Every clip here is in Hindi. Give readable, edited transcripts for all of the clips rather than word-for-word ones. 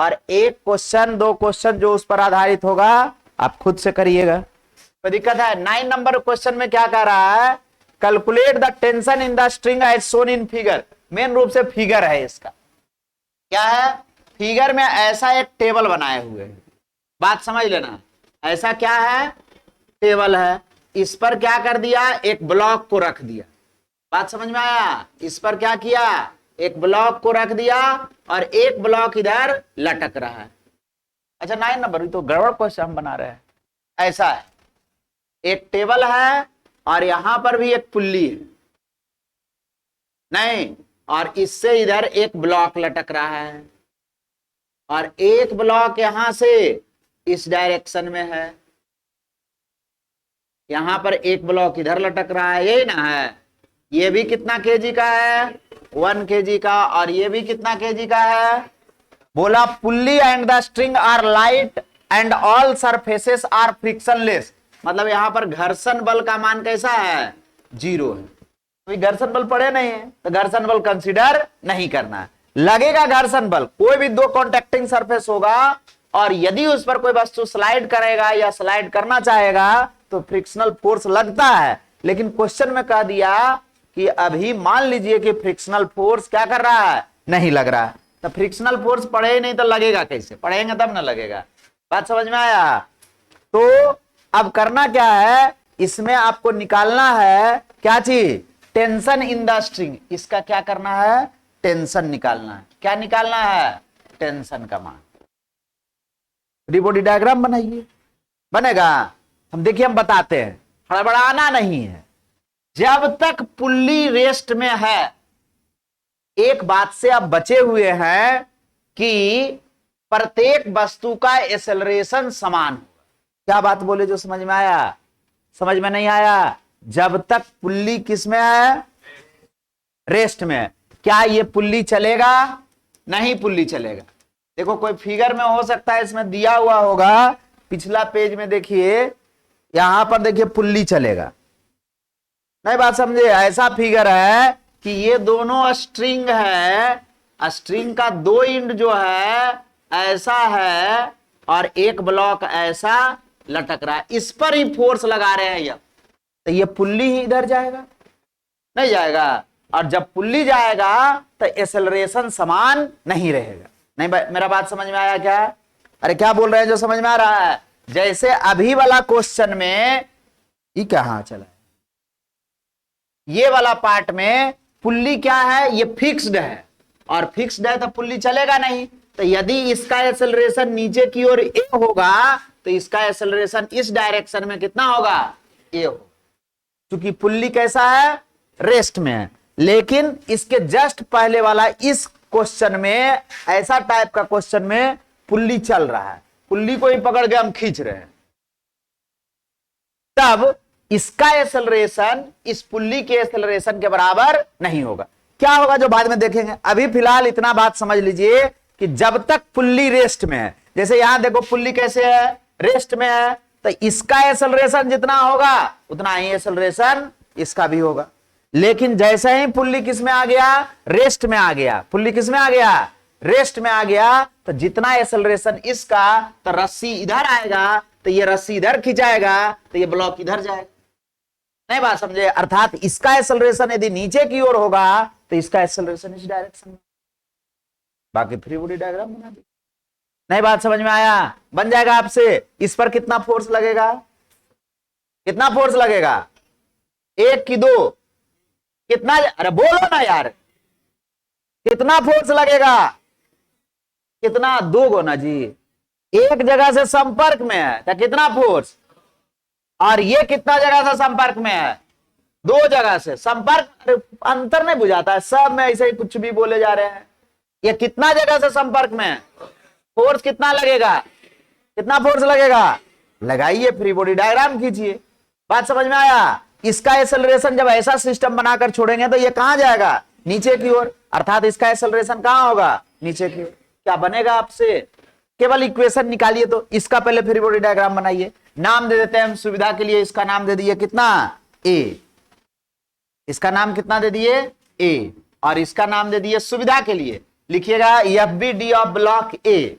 और एक क्वेश्चन 2 क्वेश्चन जो उस पर आधारित होगा आप खुद से करिएगा, कोई दिक्कत है। 9 नंबर क्वेश्चन में क्या कह रहा है, calculate the tension in the string as shown in figure. Main रूप से फिगर है इसका, क्या है, फिगर में ऐसा एक टेबल बनाए हुए हैं, बात समझ लेना। ऐसा क्या है, टेबल है, इस पर क्या कर दिया, एक ब्लॉक को रख दिया, बात समझ में आया। इस पर क्या किया, एक ब्लॉक को रख दिया और एक ब्लॉक इधर लटक रहा है। अच्छा 9 नंबर तो गड़बड़ क्वेश्चन हम बना रहे हैं। ऐसा है, एक टेबल है और यहां पर भी एक पुल्ली है, नहीं, और इससे इधर एक ब्लॉक लटक रहा है और एक ब्लॉक यहां से इस डायरेक्शन में है, यहां पर एक ब्लॉक इधर लटक रहा है, यही ना है। ये भी कितना केजी का है, 1 केजी का, और ये भी कितना केजी का है। बोला pulley and the string are light and all surfaces are frictionless, मतलब यहां पर घर्षण बल का मान कैसा है, 0 है। तो घर्षण बल पड़े नहीं है तो घर्षण बल कंसीडर नहीं करना है। लगेगा घर्षण बल, कोई भी 2 कॉन्टेक्टिंग सरफेस होगा और यदि उस पर कोई वस्तु स्लाइड करेगा या स्लाइड करना चाहेगा तो फ्रिक्शनल फोर्स लगता है। लेकिन क्वेश्चन में कह दिया कि अभी मान लीजिए कि फ्रिक्शनल फोर्स क्या कर रहा है, नहीं लग रहा है। तो फ्रिक्शनल फोर्स पढ़े ही नहीं तो लगेगा कैसे, पढ़ेंगे तब ना लगेगा, बात समझ में आया। तो अब करना क्या है, इसमें आपको निकालना है क्या चीज, टेंशन इन द स्ट्रिंग। इसका क्या करना है, टेंशन निकालना है। क्या निकालना है, टेंशन का मान। फ्री बॉडी डायग्राम बनाइए, बनेगा। हम देखिए हम बताते हैं, हड़बड़ाना नहीं है। जब तक पुल्ली रेस्ट में है, एक बात से आप बचे हुए हैं कि प्रत्येक वस्तु का एक्सेलरेशन समान होगा। क्या बात बोले जो समझ में आया, समझ में नहीं आया। जब तक पुल्ली किस में है, रेस्ट में है, क्या ये पुल्ली चलेगा, नहीं पुल्ली चलेगा। देखो कोई फिगर में हो सकता है, इसमें दिया हुआ होगा, पिछला पेज में देखिए, यहां पर देखिए पुल्ली चलेगा, नहीं बात समझे। ऐसा फिगर है कि ये दोनों स्ट्रिंग है, स्ट्रिंग का 2 एंड जो है ऐसा है और एक ब्लॉक ऐसा लटक रहा है, इस पर ही फोर्स लगा रहे हैं ये, तो ये पुल्ली ही इधर जाएगा, नहीं जाएगा। और जब पुल्ली जाएगा तो एक्सेलरेशन समान नहीं रहेगा। नहीं मेरा बात समझ में आया क्या, अरे क्या बोल रहे हैं जो समझ में आ रहा है। जैसे अभी वाला क्वेश्चन में ये कहां चला, ये वाला पार्ट में पुल्ली क्या है, ये फिक्स्ड है, और फिक्स्ड है तो पुल्ली चलेगा नहीं। तो यदि इसका एक्सेलरेशन नीचे की ओर ए होगा तो इसका एक्सेलरेशन इस डायरेक्शन में कितना होगा, ए होगा, क्योंकि पुल्ली कैसा है, रेस्ट में है। लेकिन इसके जस्ट पहले वाला इस क्वेश्चन में, ऐसा टाइप का क्वेश्चन में पुल्ली चल रहा है, पुल्ली को ही पकड़ के हम खींच रहे हैं, तब इसका एक्सेलरेशन इस पुल्ली के एक्सेलरेशन के बराबर नहीं होगा। क्या होगा जो बाद में देखेंगे, अभी फिलहाल इतना बात समझ लीजिए कि जब तक पुल्ली रेस्ट में है, जैसे यहां देखो पुल्ली कैसे है, रेस्ट में है, तो इसका एक्सेलरेशन जितना होगा उतना ही एक्सेलरेशन इसका भी होगा। लेकिन जैसे ही पुल्ली किस में आ गया, रेस्ट में आ गया, पुल्ली किस में आ गया, रेस्ट में आ गया, तो जितना एक्सेलरेशन इसका, तो रस्सी इधर आएगा, तो ये रस्सी इधर खिंचाएगा, तो ये ब्लॉक इधर जाएगा। नहीं बात समझे, अर्थात इसका एक्सेलरेशन यदि नीचे की ओर होगा तो इसका एक्सेलरेशन इस डायरेक्शन में। बाकी फ्री बॉडी डायग्राम बना दी, नहीं बात समझ में आया, बन जाएगा आपसे। इस पर कितना फोर्स लगेगा, कितना फोर्स लगेगा, 1 की 2, कितना, अरे बोलो ना यार, कितना फोर्स लगेगा, कितना, 2 गुना जी, एक जगह से संपर्क में है तो कितना फोर्स, और ये कितना जगह से संपर्क में है, 2 जगह से संपर्क, अंतर नहीं बुझाता है, सब में ऐसे ही कुछ भी बोले जा रहे हैं। ये कितना जगह से संपर्क में है, फोर्स कितना लगेगा, कितना फोर्स लगेगा, लगाइए, फ्री बॉडी डायग्राम कीजिए, बात समझ में आया। इसका एक्सेलरेशन जब ऐसा सिस्टम बनाकर छोड़ेंगे तो ये कहां जाएगा, नीचे की ओर, अर्थात इसका एक्सेलरेशन कहां होगा, नीचे की ओर। क्या बनेगा आपसे, केवल इक्वेशन निकालिए। तो इसका पहले फ्री बॉडी डायग्राम बनाइए, नाम दे देते हैं हम सुविधा के लिए, इसका नाम दे दिए कितना, ए, इसका नाम कितना दे दिए, ए, और इसका नाम दे दिए सुविधा के लिए, लिखिएगा F B D of block A,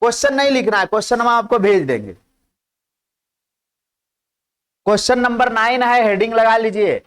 question नहीं लिखना है, क्वेश्चन हम आपको भेज देंगे। क्वेश्चन नंबर 9 है, हेडिंग लगा लीजिए।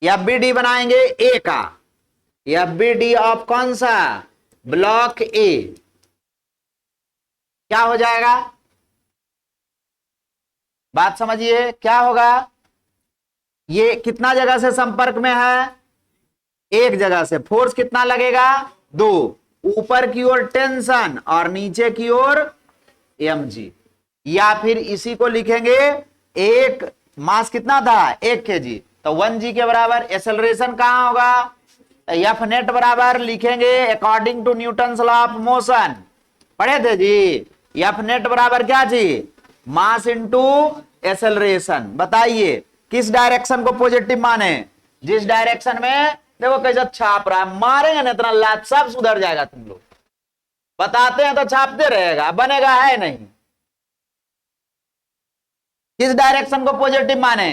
एफबीडी बनाएंगे ए का, एफबीडी ऑफ कौन सा, ब्लॉक ए, क्या हो जाएगा, बात समझिए क्या होगा। ये कितना जगह से संपर्क में है, एक जगह से, फोर्स कितना लगेगा, 2, ऊपर की ओर टेंशन और नीचे की ओर mg, या फिर इसी को लिखेंगे, एक मास कितना था 1 kg, तो 1g के बराबर। एक्सेलरेशन कहां होगा, एफ नेट बराबर लिखेंगे according to Newton's law of motion, पढ़े थे जी। एफ नेट बराबर क्या जी, मास इंटू एक्सेलरेशन। बताइए किस डायरेक्शन को पॉजिटिव माने, जिस डायरेक्शन में, देखो कैसे छाप रहा है, मारेंगे ना इतना लात सब सुधर जाएगा। तुम लोग बताते हैं तो छापते रहेगा, बनेगा है नहीं। किस डायरेक्शन को पॉजिटिव माने,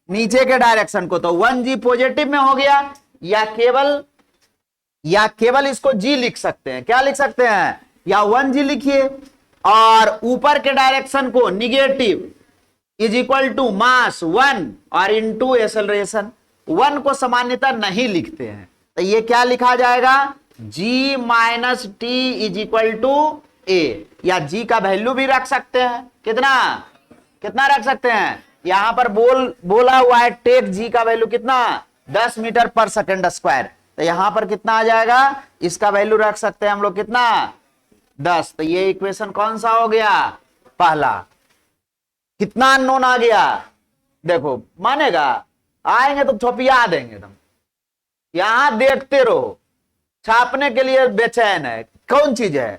नीचे के डायरेक्शन को, तो 1g पॉजिटिव में हो गया, या केवल इसको g लिख सकते हैं, क्या लिख सकते हैं, या 1g लिखिए, और ऊपर के डायरेक्शन को negative is equal to mass 1 और इंटू एक्सेलरेशन। 1 को सामान्यतः नहीं लिखते हैं, तो ये क्या लिखा जाएगा, g minus T is equal to a, या g का वैल्यू भी रख सकते हैं, कितना कितना रख सकते हैं, यहां पर बोला हुआ है टेक g का वैल्यू कितना, 10 मीटर पर सेकेंड स्क्वायर, तो यहां पर कितना आ जाएगा, इसका वैल्यू रख सकते हैं हम लोग कितना, 10। तो ये इक्वेशन कौन सा हो गया, पहला। कितना अननोन आ गया, देखो मानेगा, आएंगे तो छपिया देंगे तुम, यहां देखते रहो, छापने के लिए बेचैन है, कौन चीज है।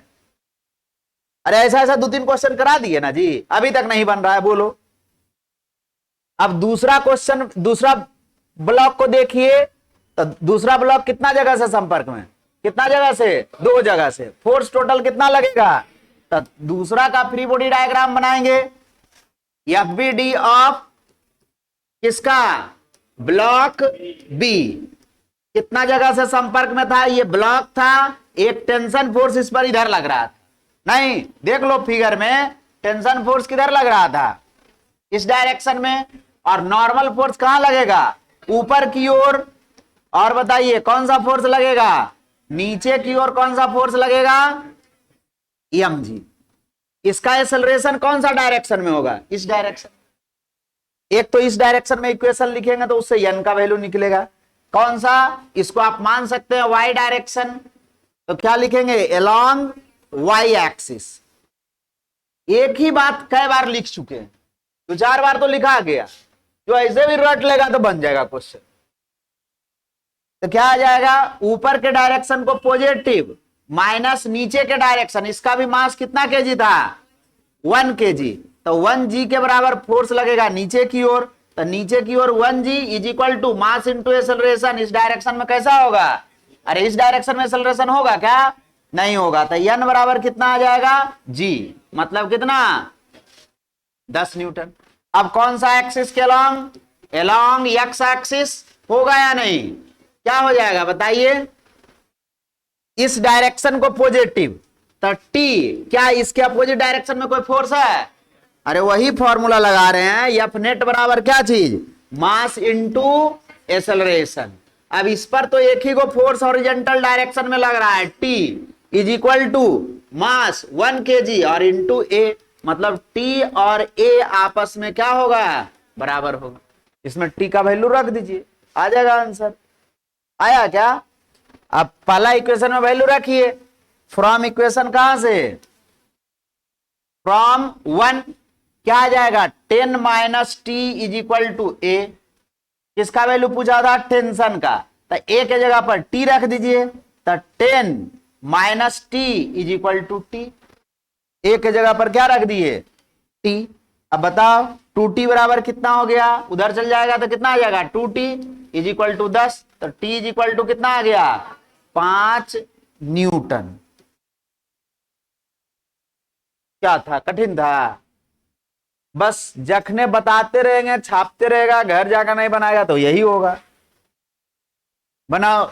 अरे ऐसा ऐसा 2-3 क्वेश्चन करा दिए ना जी, अभी तक नहीं बन रहा है, बोलो। अब दूसरा क्वेश्चन, दूसरा ब्लॉक को देखिए, तो दूसरा ब्लॉक कितना जगह से संपर्क में, कितना जगह से, दो जगह से, फोर्स टोटल कितना लगेगा। तो दूसरा का फ्री बॉडी डायग्राम बनाएंगे, एफ बी डी ऑफ किसका, ब्लॉक बी, कितना जगह से संपर्क में था, ये ब्लॉक था, एक टेंशन फोर्स इस पर इधर लग रहा था, नहीं देख लो फिगर में टेंशन फोर्स किधर लग रहा था, इस डायरेक्शन में, और नॉर्मल फोर्स कहां लगेगा, ऊपर की ओर। और बताइए कौन सा फोर्स लगेगा, नीचे की ओर कौन सा फोर्स लगेगा, एम जी। इसका एक्सेलरेशन कौन सा डायरेक्शन में होगा, इस डायरेक्शन। एक तो इस डायरेक्शन में इक्वेशन लिखेंगे तो उससे एन का वैल्यू निकलेगा, कौन सा, इसको आप मान सकते हैं वाई डायरेक्शन, तो क्या लिखेंगे, एलॉन्ग वाई एक्सिस। एक ही बात कई बार लिख चुके हैं, दो चार बार तो लिखा गया, जो ऐसे भी रट लेगा तो बन जाएगा क्वेश्चन। तो क्या आ जाएगा, ऊपर के डायरेक्शन को पॉजिटिव माइनस नीचे के डायरेक्शन, इसका भी मास कितना केजी था, 1 केजी, तो 1 जी के बराबर फोर्स लगेगा नीचे की ओर, तो नीचे की ओर 1 g is equal to mass into acceleration. इस डायरेक्शन में कैसा होगा, अरे इस डायरेक्शन में एक्सेलरेशन होगा क्या, नहीं होगा, तो एन बराबर कितना आ जाएगा, जी, मतलब कितना, 10 न्यूटन। अब कौन सा एक्सिस के अलोंग, एलोंग एक्स एक्सिस होगा या नहीं, क्या हो जाएगा बताइए, इस डायरेक्शन को पॉजिटिव, तो टी, क्या इसके अपोजिट डायरेक्शन में कोई फोर्स है, अरे वही फॉर्मूला लगा रहे हैं, एफ नेट बराबर क्या चीज, मास इंटू एक्सेलरेशन। अब इस पर तो एक ही को फोर्स हॉरिजॉन्टल डायरेक्शन में लग रहा है, T is equal to mass 1 K G और इंटू ए, मतलब टी और ए आपस में क्या होगा, बराबर होगा। इसमें टी का वैल्यू रख दीजिए, आ जाएगा आंसर। आया क्या, अब पहला इक्वेशन में वैल्यू रखिए, फ्रॉम इक्वेशन कहां से, फ्रॉम 1 क्या आ जाएगा, 10 minus T is equal to a, किसका वैल्यू पूछा था, टेंशन का, तो ए के जगह पर टी रख दीजिए, तो 10 minus T is equal to t, a के जगह पर क्या रख दिए, टी। अब बताओ 2t बराबर कितना हो गया, उधर चल जाएगा तो कितना आ जाएगा, 2t इज इक्वल टू 10, तो t इज इक्वल टू कितना आ गया, 5 न्यूटन। क्या था, कठिन था, बस जखने बताते रहेंगे छापते रहेगा, घर जाकर नहीं बनाएगा तो यही होगा। बनाओ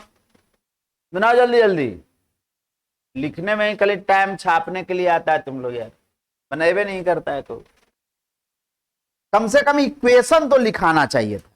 बनाओ जल्दी जल्दी, लिखने में ही कल टाइम, छापने के लिए आता है तुम लोग यार, बनाए नहीं करता है तो कम से कम इक्वेशन तो लिखाना चाहिए था।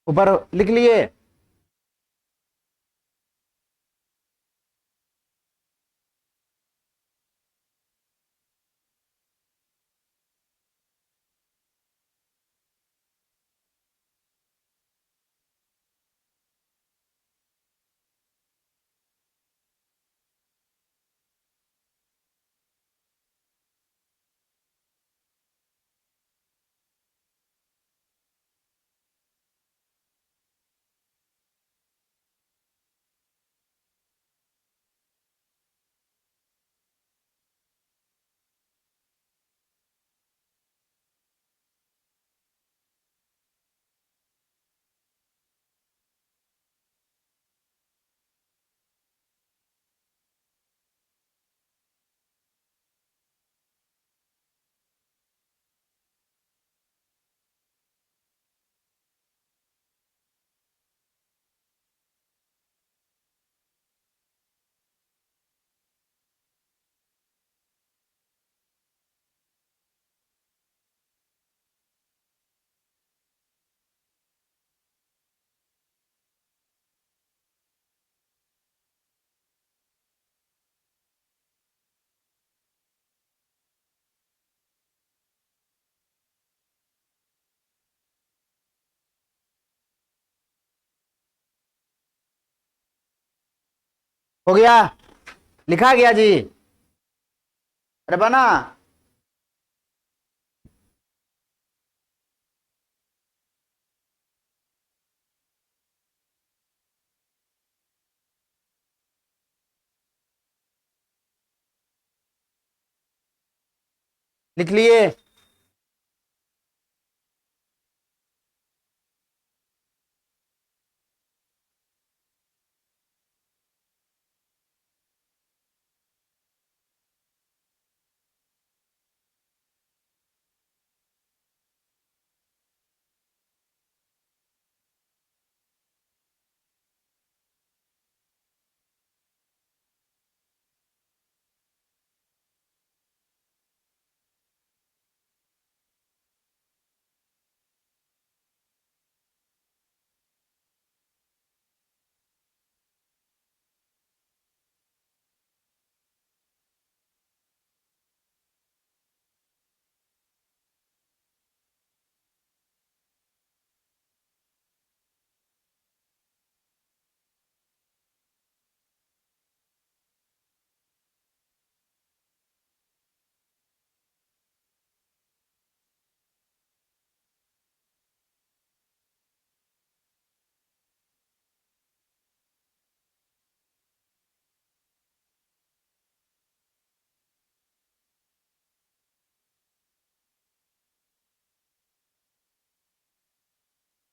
ऊपर लिख लिए, हो गया, लिखा गया जी। अरे बना, लिख लिए?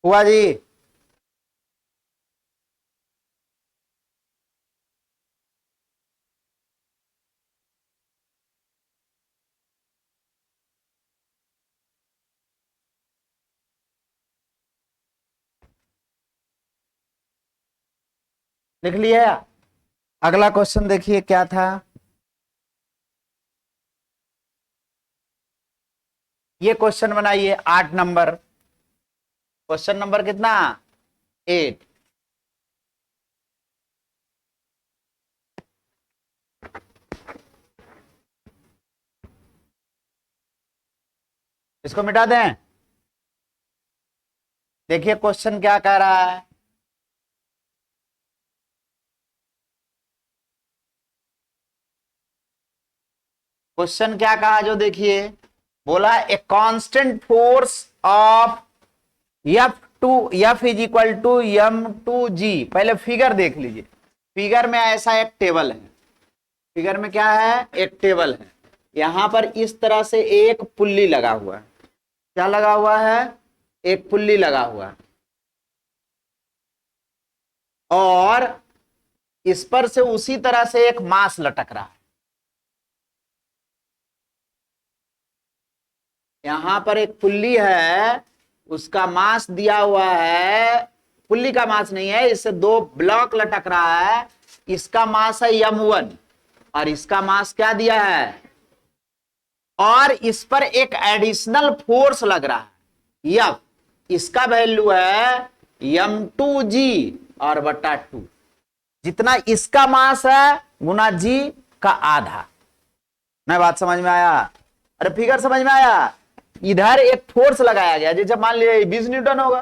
हुआ जी? लिख लिया? अगला क्वेश्चन देखिए क्या था। ये क्वेश्चन बनाइए 8 नंबर। क्वेश्चन नंबर कितना? 8। इसको मिटा दें। देखिए क्वेश्चन क्या कह रहा है। क्वेश्चन क्या कहा जो देखिए, बोला a constant force of F is equal to M2G। पहले फिगर देख लीजिए। फिगर में ऐसा एक टेबल है। फिगर में क्या है? एक टेबल है। यहां पर इस तरह से एक पुल्ली लगा हुआ है। क्या लगा हुआ है? एक पुल्ली लगा हुआ है, और इस पर से उसी तरह से एक मास लटक रहा है। यहां पर एक पुल्ली है, उसका मास दिया हुआ है। पुल्ली का मास नहीं है, इससे दो ब्लॉक लटक रहा है। इसका मास है M1 और इसका मास क्या दिया है? और इस पर एक एडिशनल फोर्स लग रहा है F। इसका वैल्यू है M2G और बटा 2। जितना इसका मास है गुना जी का आधा। मैं बात समझ में आया? अरे फिगर समझ में आया? इधर एक फोर्स लगाया गया, जैसे मान लीजिए 20 न्यूटन होगा,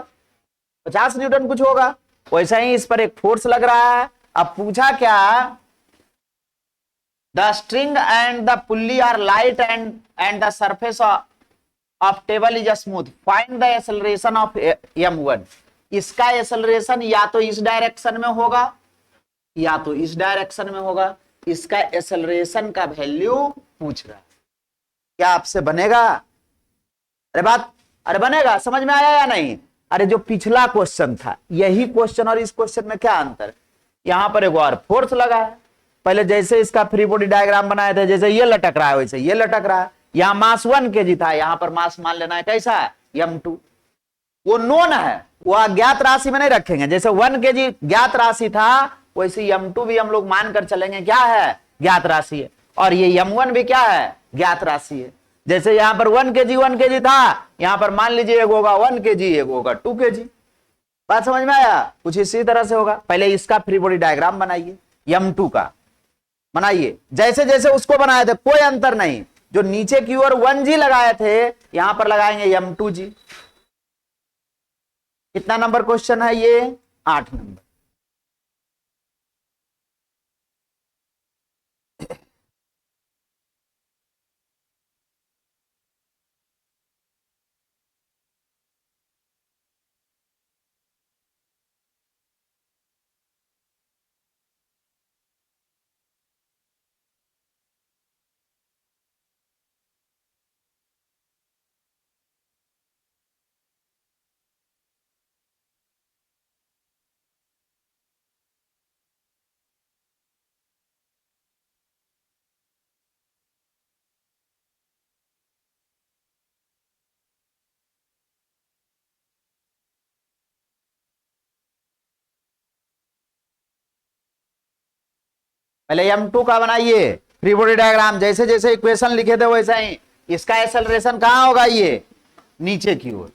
50 न्यूटन कुछ होगा, वैसा ही इस पर एक फोर्स लग रहा है। अब पूछा क्या? The string and the pulley are light and the surface of table is smooth, find the acceleration of M1। इसका एक्सेलरेशन या तो इस डायरेक्शन में होगा या तो इस डायरेक्शन में होगा। इसका एक्सेलरेशन का वैल्यू पूछ रहा है। क्या आपसे बनेगा? अरे बनेगा? समझ में आया या नहीं? अरे जो पिछला क्वेश्चन था, यही क्वेश्चन और इस क्वेश्चन में क्या अंतर? यहां पर एक और फोर्स लगा है। पहले जैसे इसका फ्री बॉडी डायग्राम बनाए थे, जैसे ये लटक रहा है वैसे ये लटक रहा है। यहां मास 1 kg था, यहां पर मास मान लेना है कैसा है? M2। वो नोन है, वो अज्ञात राशि में नहीं रखेंगे। जैसे 1 kg ज्ञात राशि था, वैसे M2 भी हम लोग मानकर चलेंगे क्या है? ज्ञात राशि है। और ये M1 भी क्या है? ज्ञात राशि है। जैसे यहां पर 1 kg था, यहां पर मान लीजिए एक होगा 1 kg, एक होगा 2 kg। बात समझ में आया? कुछ इसी तरह से होगा। पहले इसका फ्री बॉडी डायग्राम बनाइए, M2 का बनाइए। जैसे जैसे उसको बनाए थे कोई अंतर नहीं। जो नीचे की ओर 1G लगाए थे, यहां पर लगाएंगे M2G। कितना नंबर क्वेश्चन है ये? 8 नंबर। पहले M2 का बनाइए फ्री बॉडी डायग्राम, जैसे जैसे इक्वेशन लिखे थे वैसा ही। इसका एक्सेलरेशन कहां होगा, ये नीचे की ओर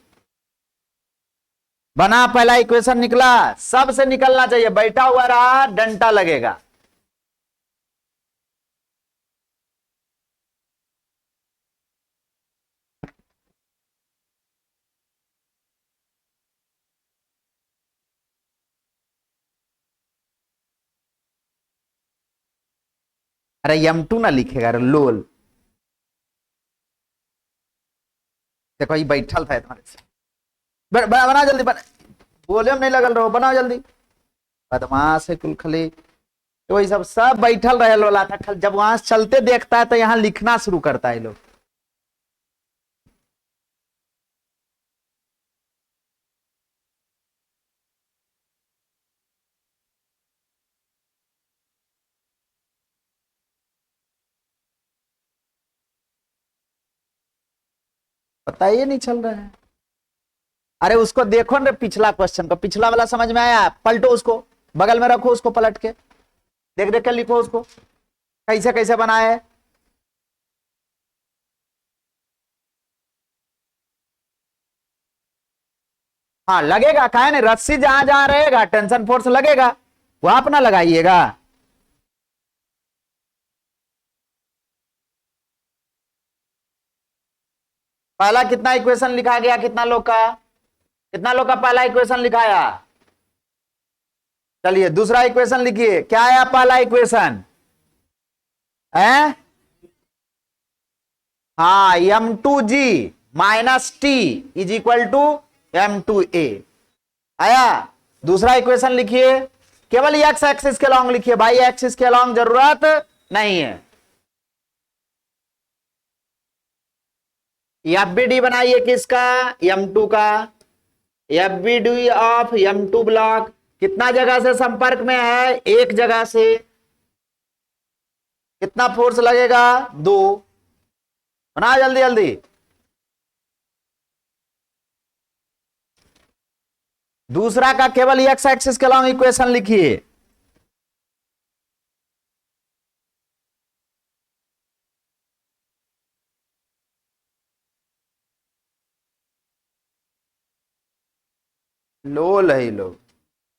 बना, पहला इक्वेशन निकला, सबसे निकलना चाहिए, बैठा हुआ रहा डंटा लगेगा। अरे M2 ना लिखेगा, अरे लोल, देखो ये बैठल था तुम्हारे से। बना जल्दी, बना, बोले हम नहीं लगल रहो, बनाओ जल्दी, बदमाश है कुल खली। तो वही सब सब बैठल रहे लोला था, जब वहां से चलते देखता है तो यहाँ लिखना शुरू करता है लोग। पता ही नहीं चल रहा है। अरे उसको देखो ना, पिछला क्वेश्चन को, पिछला वाला समझ में आया, पलटो उसको, बगल में रखो उसको, पलट के देख देख के लिखो उसको, कैसे कैसे बनाया है। हाँ लगेगा, काहे नहीं, रस्सी जहां जहां रहेगा टेंशन फोर्स लगेगा, वहां अपना लगाइएगा। पहला कितना इक्वेशन लिखा गया, कितना लोग का, कितना लोग का पहला इक्वेशन लिखाया। चलिए दूसरा इक्वेशन लिखिए, क्या आया पहला इक्वेशन है, हाँ M2G minus T is equal to M2A आया। दूसरा इक्वेशन लिखिए, केवल एक्स एक्सिस के लॉन्ग लिखिए भाई, एक्सिस के लॉन्ग जरूरत नहीं है। FBD बनाइए किसका, M2 का, FBD ऑफ M2 ब्लॉक कितना जगह से संपर्क में है, एक जगह से, कितना फोर्स लगेगा, 2, बना जल्दी जल्दी। दूसरा का केवल एक्स एक्सिस के लॉन्ग इक्वेशन लिखिए, लोल है लोग,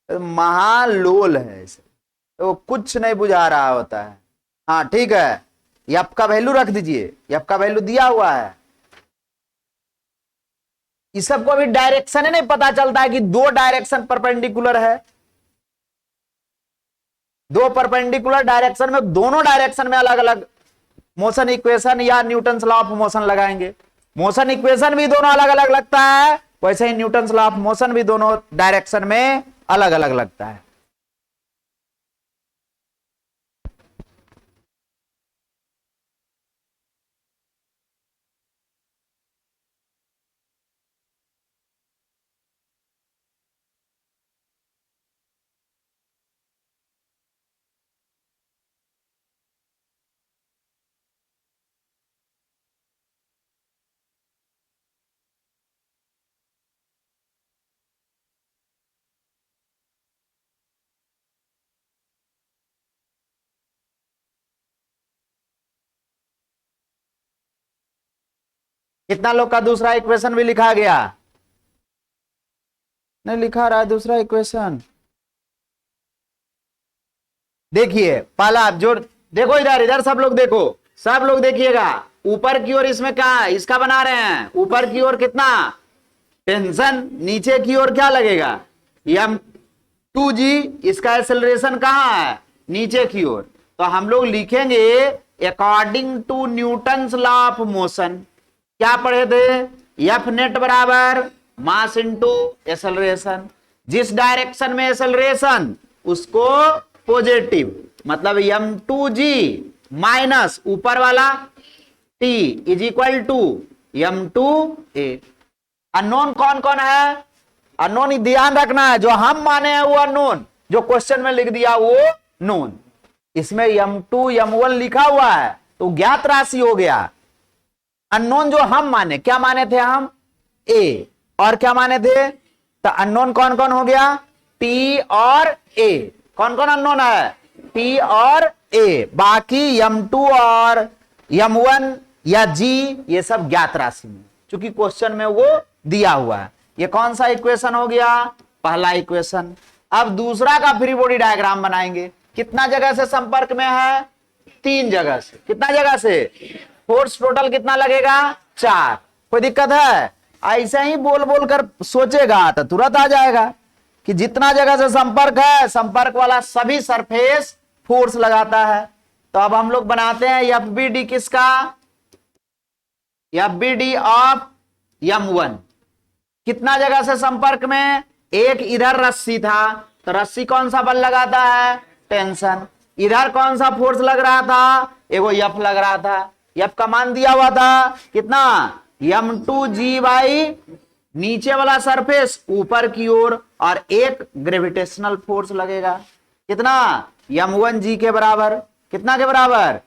महालोल है इसे, तो कुछ नहीं बुझा रहा होता है। हाँ ठीक है, एफ का वैल्यू रख दीजिए, एफ का वैल्यू दिया हुआ है। इस सबको अभी डायरेक्शन ही नहीं पता चलता है कि दो डायरेक्शन परपेंडिकुलर है, दो परपेंडिकुलर डायरेक्शन में, दोनों डायरेक्शन में अलग अलग मोशन इक्वेशन या न्यूटन्स लॉ ऑफ मोशन लगाएंगे। मोशन इक्वेशन भी दोनों अलग अलग लगता है, वैसे ही न्यूटन्स लॉ ऑफ मोशन भी दोनों डायरेक्शन में अलग अलग लगता है। कितना लोग का दूसरा इक्वेशन भी लिखा गया, नहीं लिखा रहा है दूसरा इक्वेशन। देखिए पहला जो, देखो इधर इधर सब लोग देखो, सब लोग देखिएगा, ऊपर की ओर इसमें क्या है, इसका बना रहे हैं, ऊपर की ओर कितना टेंशन, नीचे की ओर क्या लगेगा, M2G, इसका एक्सेलरेशन कहां है, नीचे की ओर। तो हम लोग लिखेंगे according to Newton's law of motion, क्या पढ़े थे, एफ नेट बराबर मास इंटू एक्सेलरेशन, जिस डायरेक्शन में एक्सेलरेशन उसको पॉजिटिव, मतलब M2G माइनस ऊपर वाला T is equal to M2A। Unknown कौन कौन है, अननोन ध्यान रखना है, जो हम माने हैं वो अननोन, जो क्वेश्चन में लिख दिया वो नोन। इसमें M2 M1 लिखा हुआ है तो ज्ञात राशि हो गया। अननोन जो हम माने, क्या माने थे हम, A, और क्या माने थे, तो अननोन कौन कौन हो गया, T और A। कौन कौन अननोन है, P और A, बाकी M2 और M1 या G ये सब ज्ञात राशि में, क्योंकि क्वेश्चन में वो दिया हुआ है। ये कौन सा इक्वेशन हो गया, पहला इक्वेशन। अब दूसरा का फ्री बॉडी डायग्राम बनाएंगे। कितना जगह से संपर्क में है, 3 जगह से। कितना जगह से, फोर्स टोटल कितना लगेगा, 4। कोई दिक्कत है, ऐसे ही बोल बोल कर सोचेगा तो तुरंत आ जाएगा कि जितना जगह से संपर्क है, संपर्क वाला सभी सरफेस फोर्स लगाता है। तो अब हम लोग बनाते हैं FBD किसका, FBD ऑफ M1। कितना जगह से संपर्क में, एक इधर रस्सी था तो रस्सी कौन सा बल लगाता है, टेंशन। इधर कौन सा फोर्स लग रहा था, एगो F लग रहा था। F का मान दिया हुआ था कितना, M2G बाई नीचे वाला सरफेस ऊपर की ओर, और एक ग्रेविटेशनल फोर्स लगेगा कितना, M1G के बराबर। कितना के बराबर,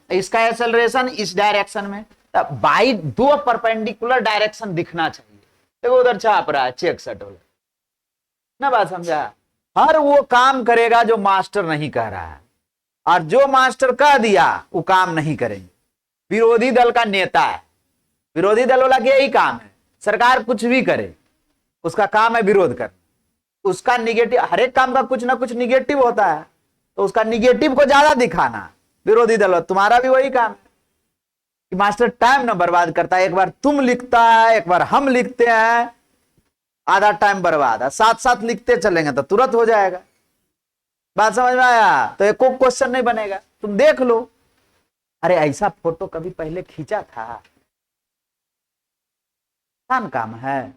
इसका एक्सेलरेशन इस डायरेक्शन में, बाई 2 परपेंडिकुलर डायरेक्शन दिखना चाहिए। देखो उधर छाप रहा है चेक सेट वाला ना, बात समझा। हर वो काम करेगा जो मास्टर नहीं कह रहा है, और जो मास्टर कह दिया वो काम नहीं करेंगे। विरोधी दल का नेता है, विरोधी दल वाला यही काम है। सरकार कुछ भी करे उसका काम है विरोध करना। उसका निगेटिव, हर एक काम का कुछ ना कुछ निगेटिव होता है, तो उसका निगेटिव को ज्यादा दिखाना विरोधी दल। तुम्हारा भी वही काम है कि मास्टर टाइम ना बर्बाद करता है। एक बार तुम लिखता है, एक बार हम लिखते हैं, आधा टाइम बर्बाद है। साथ साथ लिखते चलेंगे तो तुरंत हो जाएगा। बात समझ में आया, तो एक क्वेश्चन नहीं बनेगा। तुम देख लो, अरे ऐसा फोटो कभी पहले खींचा था, आसान काम है।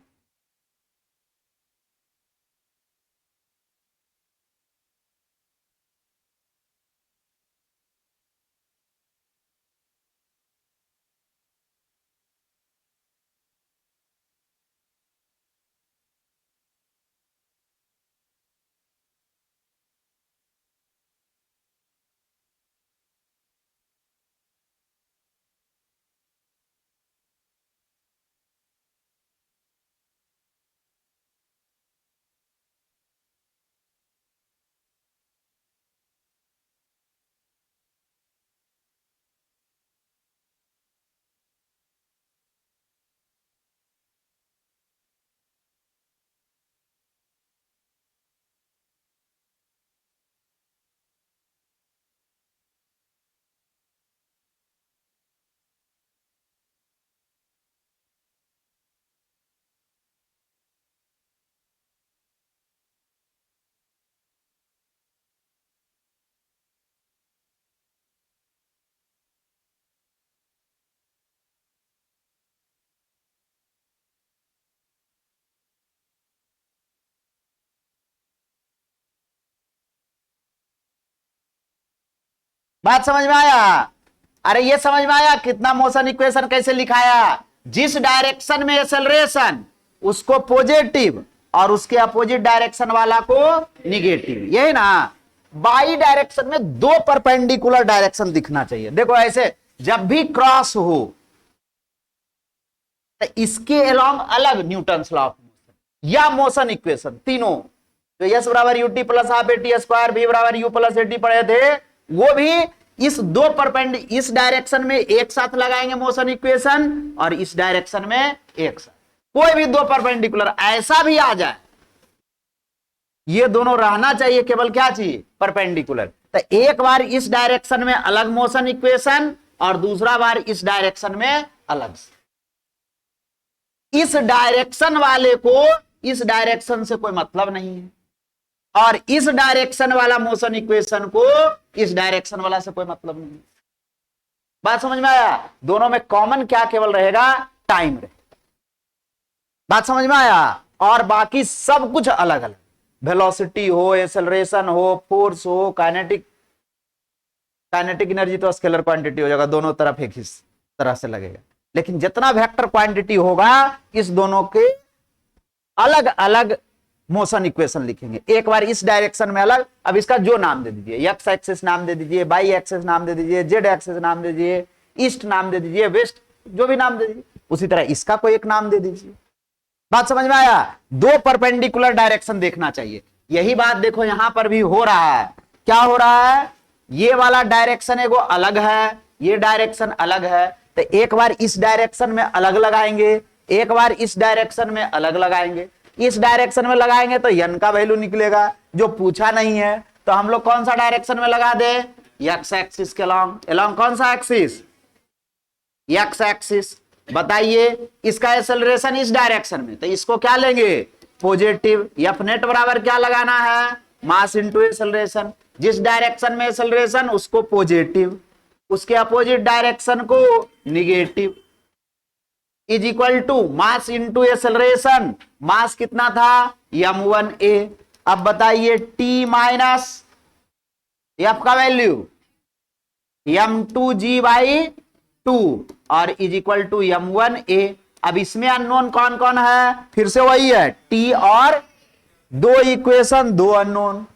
बात समझ में आया, अरे ये समझ में आया कितना मोशन इक्वेशन कैसे लिखाया। जिस डायरेक्शन में एक्सेलरेशन उसको पॉजिटिव, और उसके अपोजिट डायरेक्शन वाला को निगेटिव, यही ना। बाई डायरेक्शन में 2 परपेंडिकुलर डायरेक्शन दिखना चाहिए। देखो ऐसे जब भी क्रॉस हो तो इसके अलोंग अलग न्यूटन्स लॉ ऑफ मोशन या मोशन इक्वेशन, तीनों जो एस बराबर U T plus half A T square, V बराबर यू प्लस एटी पढ़े थे, वो भी इस 2 परपेंडिकुलर, इस डायरेक्शन में एक साथ लगाएंगे मोशन इक्वेशन, और इस डायरेक्शन में एक साथ। कोई भी 2 परपेंडिकुलर ऐसा भी आ जाए, ये दोनों रहना चाहिए, केवल क्या चाहिए, परपेंडिकुलर। तो एक बार इस डायरेक्शन में अलग मोशन इक्वेशन, और दूसरा बार इस डायरेक्शन में अलग से। इस डायरेक्शन वाले को इस डायरेक्शन से कोई मतलब नहीं है, और इस डायरेक्शन वाला मोशन इक्वेशन को इस डायरेक्शन वाला से कोई मतलब नहीं है। बात समझ में आया। दोनों में कॉमन क्या केवल रहेगा, टाइम रहेगा। बात समझ में आया। और बाकी सब कुछ अलग अलग, वेलोसिटी हो, एक्सेलरेशन हो, फोर्स हो, काइनेटिक एनर्जी तो स्केलर क्वांटिटी हो जाएगा, दोनों तरफ एक ही तरह से लगेगा। लेकिन जितना वेक्टर क्वांटिटी होगा, इस दोनों के अलग अलग मोशन इक्वेशन लिखेंगे। एक बार इस डायरेक्शन में अलग, अब इसका जो नाम दे दीजिए, एक्स एक्सिस नाम दे दीजिए, वाई एक्सिस नाम दे दीजिए, जेड एक्सिस नाम दे दीजिए, ईस्ट नाम दे दीजिए, वेस्ट, जो भी नाम दे दीजिए। उसी तरह इसका कोई एक नाम दे दीजिए। बात समझ में आया। 2 परपेंडिकुलर डायरेक्शन देखना चाहिए। यही बात देखो यहां पर भी हो रहा है। क्या हो रहा है, ये वाला डायरेक्शन एगो अलग है, ये डायरेक्शन अलग है, तो एक बार इस डायरेक्शन में अलग लगाएंगे, एक बार इस डायरेक्शन में अलग लगाएंगे। इस डायरेक्शन में लगाएंगे तो n का वैल्यू निकलेगा, जो पूछा नहीं है। तो हम लोग कौन सा डायरेक्शन में लगा दे, एक्स एक्सिस के अलॉन्ग। अलॉन्ग कौन सा एक्सिस, एक्स एक्सिस। बताइए इसका एक्सेलरेशन इस डायरेक्शन में, तो इसको क्या लेंगे, पॉजिटिव। एफ नेट बराबर क्या लगाना है, मास इंटू एक्सेलरेशन। जिस डायरेक्शन में एक्सेलरेशन उसको पॉजिटिव, उसके अपोजिट डायरेक्शन को negative. Is equal to mass into acceleration. Mass कितना था, m1a। अब बताइए t माइनस एफ का वैल्यू m2g/2 और इज इक्वल टू m1a। अब इसमें अननोन कौन कौन है, फिर से वही है t और दो इक्वेशन, दो अननोन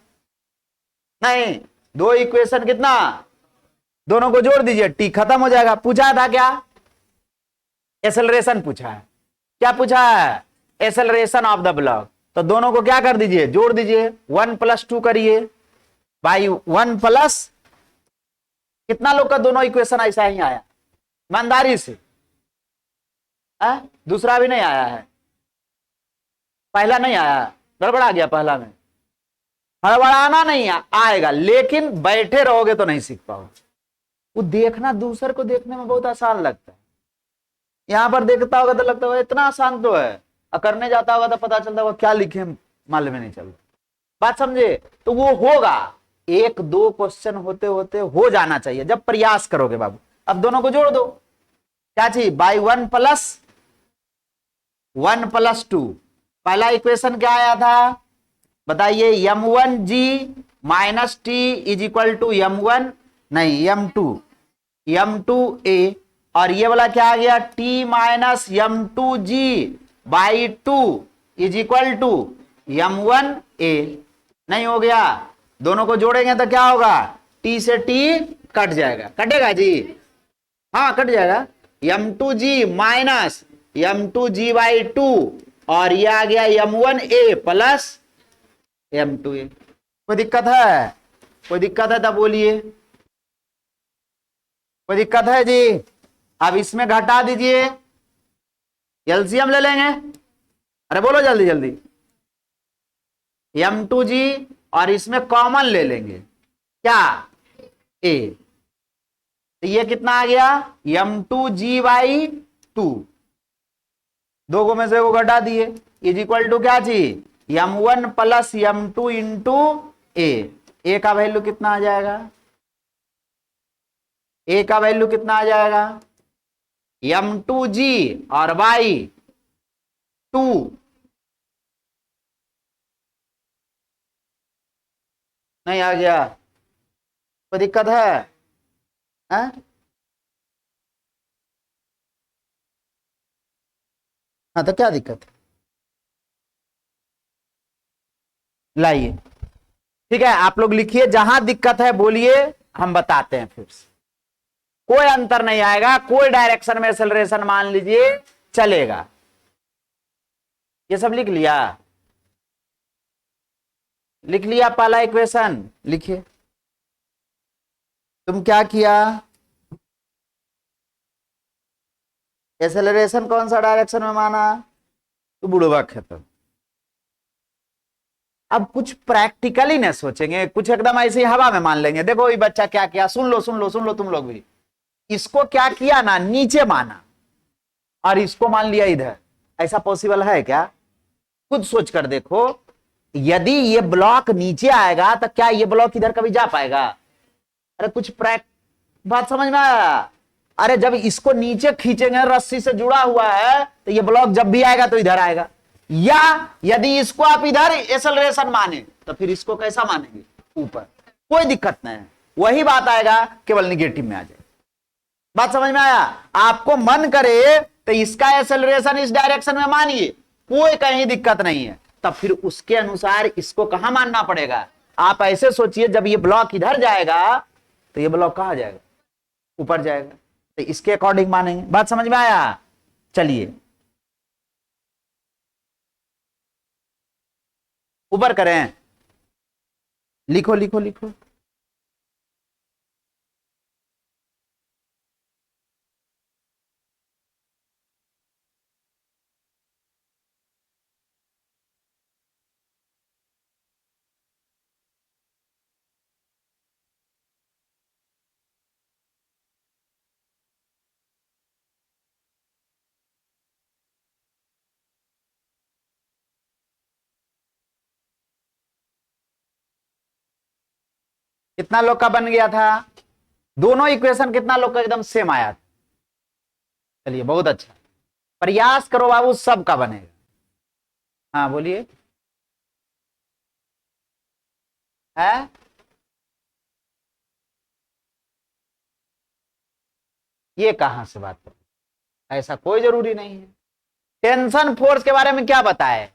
नहीं, दो इक्वेशन कितना, दोनों को जोड़ दीजिए, t खत्म हो जाएगा। पूछा था क्या, एक्सेलरेशन पूछा है। क्या पूछा है, एक्सेलरेशन ऑफ द ब्लॉक। तो दोनों को क्या कर दीजिए, जोड़ दीजिए, 1 + 2 करिए बाई 1 प्लस, कितना लोग का दोनों इक्वेशन ऐसा ही आया ईमानदारी से, दूसरा भी नहीं आया है, पहला नहीं आया, गड़बड़ा गया पहला में। हड़बड़ाना नहीं आएगा, लेकिन बैठे रहोगे तो नहीं सीख पाओगे। वो देखना दूसरे को देखने में बहुत आसान लगता है, यहां पर देखता होगा तो लगता होगा इतना आसान तो है, और करने जाता होगा तो पता चलता होगा क्या लिखे मालूम नहीं चलता। बात समझे, तो वो होगा, एक दो क्वेश्चन होते होते हो जाना चाहिए जब प्रयास करोगे बाबू। अब दोनों को जोड़ दो, क्या चाहिए, बाई 1 + 2। पहला इक्वेशन क्या आया था, बताइए, m1g - t is equal to m1 नहीं m2a। और ये वाला क्या आ गया, t - m2g/2 is equal to m1a। नहीं हो गया, दोनों को जोड़ेंगे तो क्या होगा, t से t कट जाएगा, कटेगा जी, हाँ कट जाएगा, m2g - m2g/2 और ये आ गया m1a प्लस m2a। कोई दिक्कत है, कोई दिक्कत है तब बोलिए, कोई दिक्कत है जी। अब इसमें घटा दीजिए, एलसीएम ले लेंगे, अरे बोलो जल्दी जल्दी, m2g और इसमें कॉमन ले लेंगे क्या, a। तो ये कितना आ गया, m2g/2, दो को में से वो घटा दिए, इज इक्वल टू क्या चाहिए, m1 + m2 इंटू a का वैल्यू कितना आ जाएगा, a का वैल्यू कितना आ जाएगा, m2g और y2 नहीं आ गया, कोई दिक्कत है, हाँ तो क्या दिक्कत है, लाइए, ठीक है। आप लोग लिखिए, जहां दिक्कत है बोलिए, हम बताते हैं फिर से। कोई अंतर नहीं आएगा, कोई डायरेक्शन में एक्सेलरेशन मान लीजिए चलेगा। ये सब लिख लिया, लिख लिया, पहला इक्वेशन लिखिए। तुम क्या किया, एक्सेलरेशन कौन सा डायरेक्शन में माना, तो बुढ़वा खत्म। अब कुछ प्रैक्टिकली न सोचेंगे, कुछ एकदम ऐसे ही हवा में मान लेंगे। देखो ये बच्चा क्या किया, सुन लो सुन लो सुन लो तुम लोग भी, इसको क्या किया ना, नीचे माना और इसको मान लिया इधर। ऐसा पॉसिबल है क्या, खुद सोच कर देखो। यदि ये ब्लॉक नीचे आएगा तो क्या ये ब्लॉक इधर कभी जा पाएगा, अरे कुछ बात समझ में आया। अरे जब इसको नीचे खींचेंगे, रस्सी से जुड़ा हुआ है, तो ये ब्लॉक जब भी आएगा तो इधर आएगा। या यदि इसको आप इधर एक्सेलरेशन माने तो फिर इसको कैसा मानेंगे, ऊपर, कोई दिक्कत नहीं है, वही बात आएगा, केवल निगेटिव में आ जाए। बात समझ में आया, आपको मन करे तो इसका एक्सेलरेशन इस डायरेक्शन में मानिए, कोई कहीं दिक्कत नहीं है, तब फिर उसके अनुसार इसको कहां मानना पड़ेगा। आप ऐसे सोचिए, जब ये ब्लॉक इधर जाएगा तो ये ब्लॉक कहां जाएगा, ऊपर जाएगा, तो इसके अकॉर्डिंग मानेंगे। बात समझ में आया, चलिए ऊपर करें, लिखो लिखो लिखो, कितना लोग का बन गया था? दोनों इक्वेशन कितना लोग का एकदम सेम आया था। चलिए बहुत अच्छा, प्रयास करो बाबू, सब का बनेगा। हाँ बोलिए। है ये कहां से बात कर, ऐसा कोई जरूरी नहीं है। टेंशन फोर्स के बारे में क्या बताए,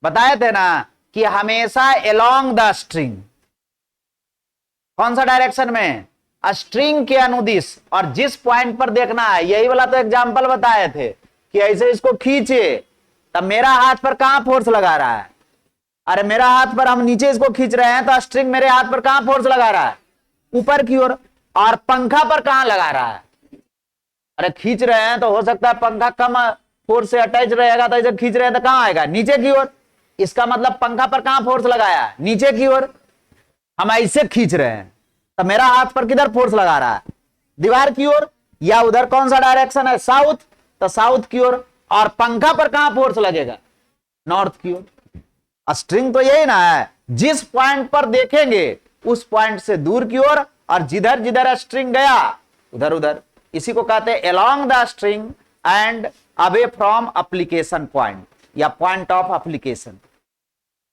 बताए थे ना कि हमेशा अलोंग द स्ट्रिंग, कौन सा डायरेक्शन में, स्ट्रिंग के अनुदिश, और जिस पॉइंट पर देखना है, यही वाला तो एग्जांपल बताए थे कि ऐसे इसको खींचे, तब मेरा हाथ पर कहां फोर्स लगा रहा है, अरे मेरा हाथ पर, हम नीचे इसको खींच रहे हैं तो स्ट्रिंग मेरे हाथ पर कहां फोर्स लगा रहा है, ऊपर की ओर। और पंखा पर कहां लगा रहा है, अरे खींच रहे हैं तो हो सकता है पंखा कम फोर्स से अटैच रहेगा, तो इसे खींच रहे हैं तो कहां आएगा, नीचे की ओर। इसका मतलब पंखा पर कहां फोर्स लगाया है, नीचे की ओर। हम ऐसे खींच रहे हैं तो मेरा हाथ पर किधर फोर्स लगा रहा है, दीवार की ओर, या उधर कौन सा डायरेक्शन है, साउथ, तो साउथ की ओर। और पंखा पर कहां फोर्स लगेगा, नॉर्थ की ओर। स्ट्रिंग तो यही ना है, जिस पॉइंट पर देखेंगे उस पॉइंट से दूर की ओर, और जिधर जिधर स्ट्रिंग गया उधर उधर। इसी को कहते हैं along the string and away from application point, या पॉइंट ऑफ एप्लीकेशन।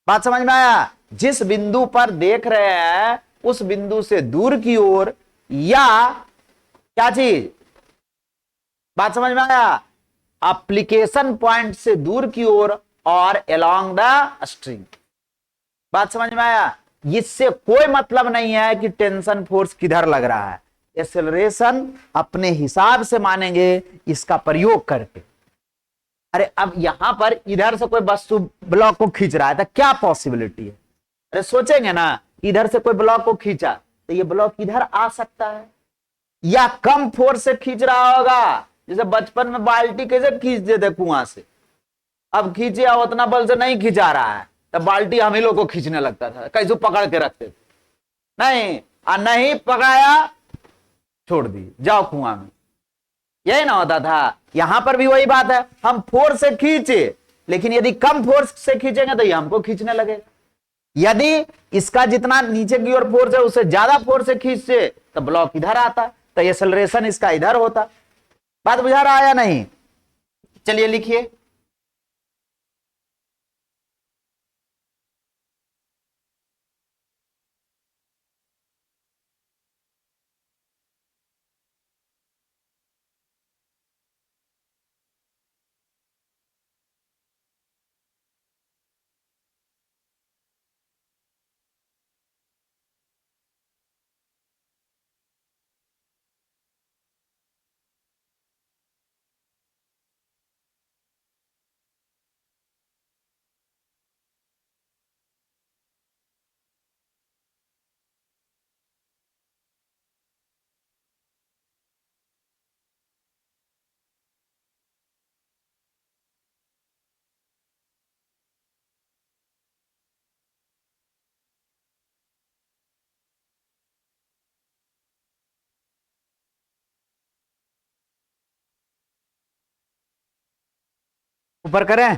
बात समझ में आया? जिस बिंदु पर देख रहे हैं उस बिंदु से दूर की ओर, या क्या चीज, बात समझ में आया, एप्लीकेशन पॉइंट से दूर की ओर, और अलोंग द स्ट्रिंग। बात समझ में आया? इससे कोई मतलब नहीं है कि टेंशन फोर्स किधर लग रहा है, एक्सेलरेशन अपने हिसाब से मानेंगे इसका प्रयोग करके। अरे अब यहां पर इधर से कोई वस्तु ब्लॉक को खींच रहा है तो क्या पॉसिबिलिटी है, अरे सोचेंगे ना, इधर से कोई ब्लॉक को खींचा तो ये ब्लॉक इधर आ सकता है, या कम फोर्स से खींच रहा होगा, जैसे बचपन में बाल्टी कैसे खींच देते कुआं से, अब खींचे उतना बल से नहीं खींचा रहा है, तब बाल्टी हम ही लोग को खींचने लगता था, कैसे पकड़ के रखते थे, नहीं नहीं पकड़ाया छोड़ दी, जाओ कुआं में, यही ना होता था। यहां पर भी वही बात है, हम फोर्स से खींचे, लेकिन यदि कम फोर्स से खींचेंगे तो ये हमको खींचने लगेगा। यदि इसका जितना नीचे की ओर फोर्स है उससे ज्यादा फोर्स से खींचे तो ब्लॉक इधर आता, तो एक्सेलरेशन इसका इधर होता। बात बुझा रहा है या नहीं? चलिए लिखिए। ऊपर करें,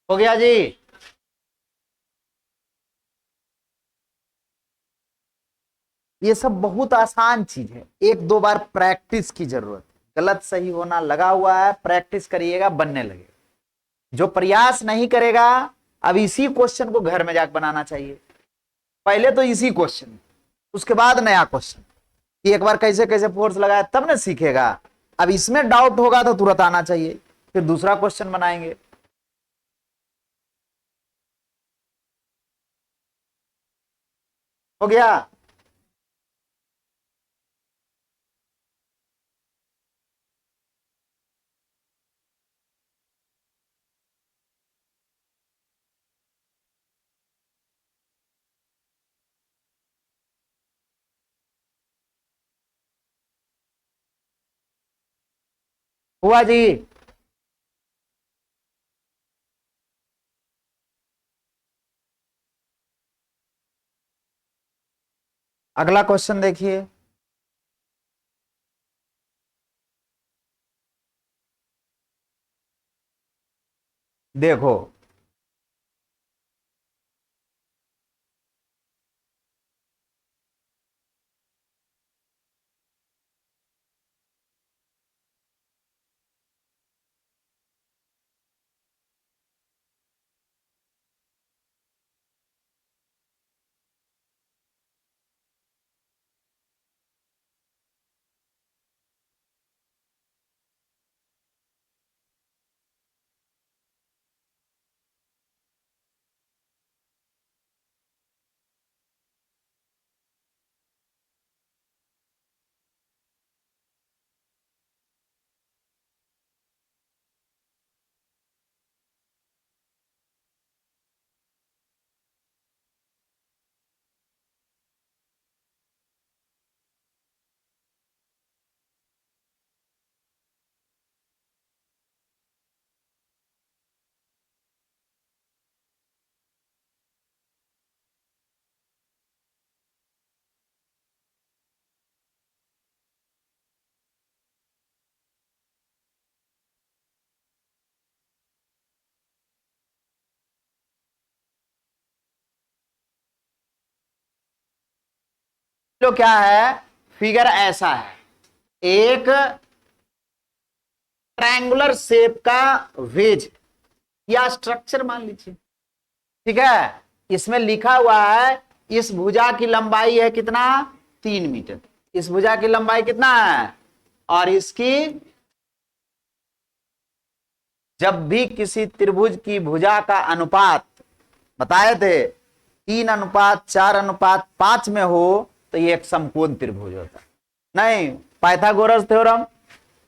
हो गया जी। ये सब बहुत आसान चीज है, एक दो बार प्रैक्टिस की जरूरत है, गलत सही होना लगा हुआ है, प्रैक्टिस करिएगा बनने लगेगा। जो प्रयास नहीं करेगा अब इसी क्वेश्चन को घर में जाकर बनाना चाहिए। पहले तो इसी क्वेश्चन, उसके बाद नया क्वेश्चन, कि एक बार कैसे कैसे फोर्स लगाया तब ना सीखेगा। अब इसमें डाउट होगा तो तुरंत आना चाहिए, फिर दूसरा क्वेश्चन बनाएंगे। हो गया? हुआ जी? अगला क्वेश्चन देखिए। देखो, तो क्या है, फिगर ऐसा है, एक ट्रायंगुलर शेप का वेज या स्ट्रक्चर मान लीजिए, ठीक है। इसमें लिखा हुआ है इस भुजा की लंबाई है कितना, 3 मीटर। इस भुजा की लंबाई कितना है, और इसकी, जब भी किसी त्रिभुज की भुजा का अनुपात बताए थे 3:4:5 में हो तो ये एक समकोण त्रिभुज होता है। नहीं, पाइथागोरस थ्योरम,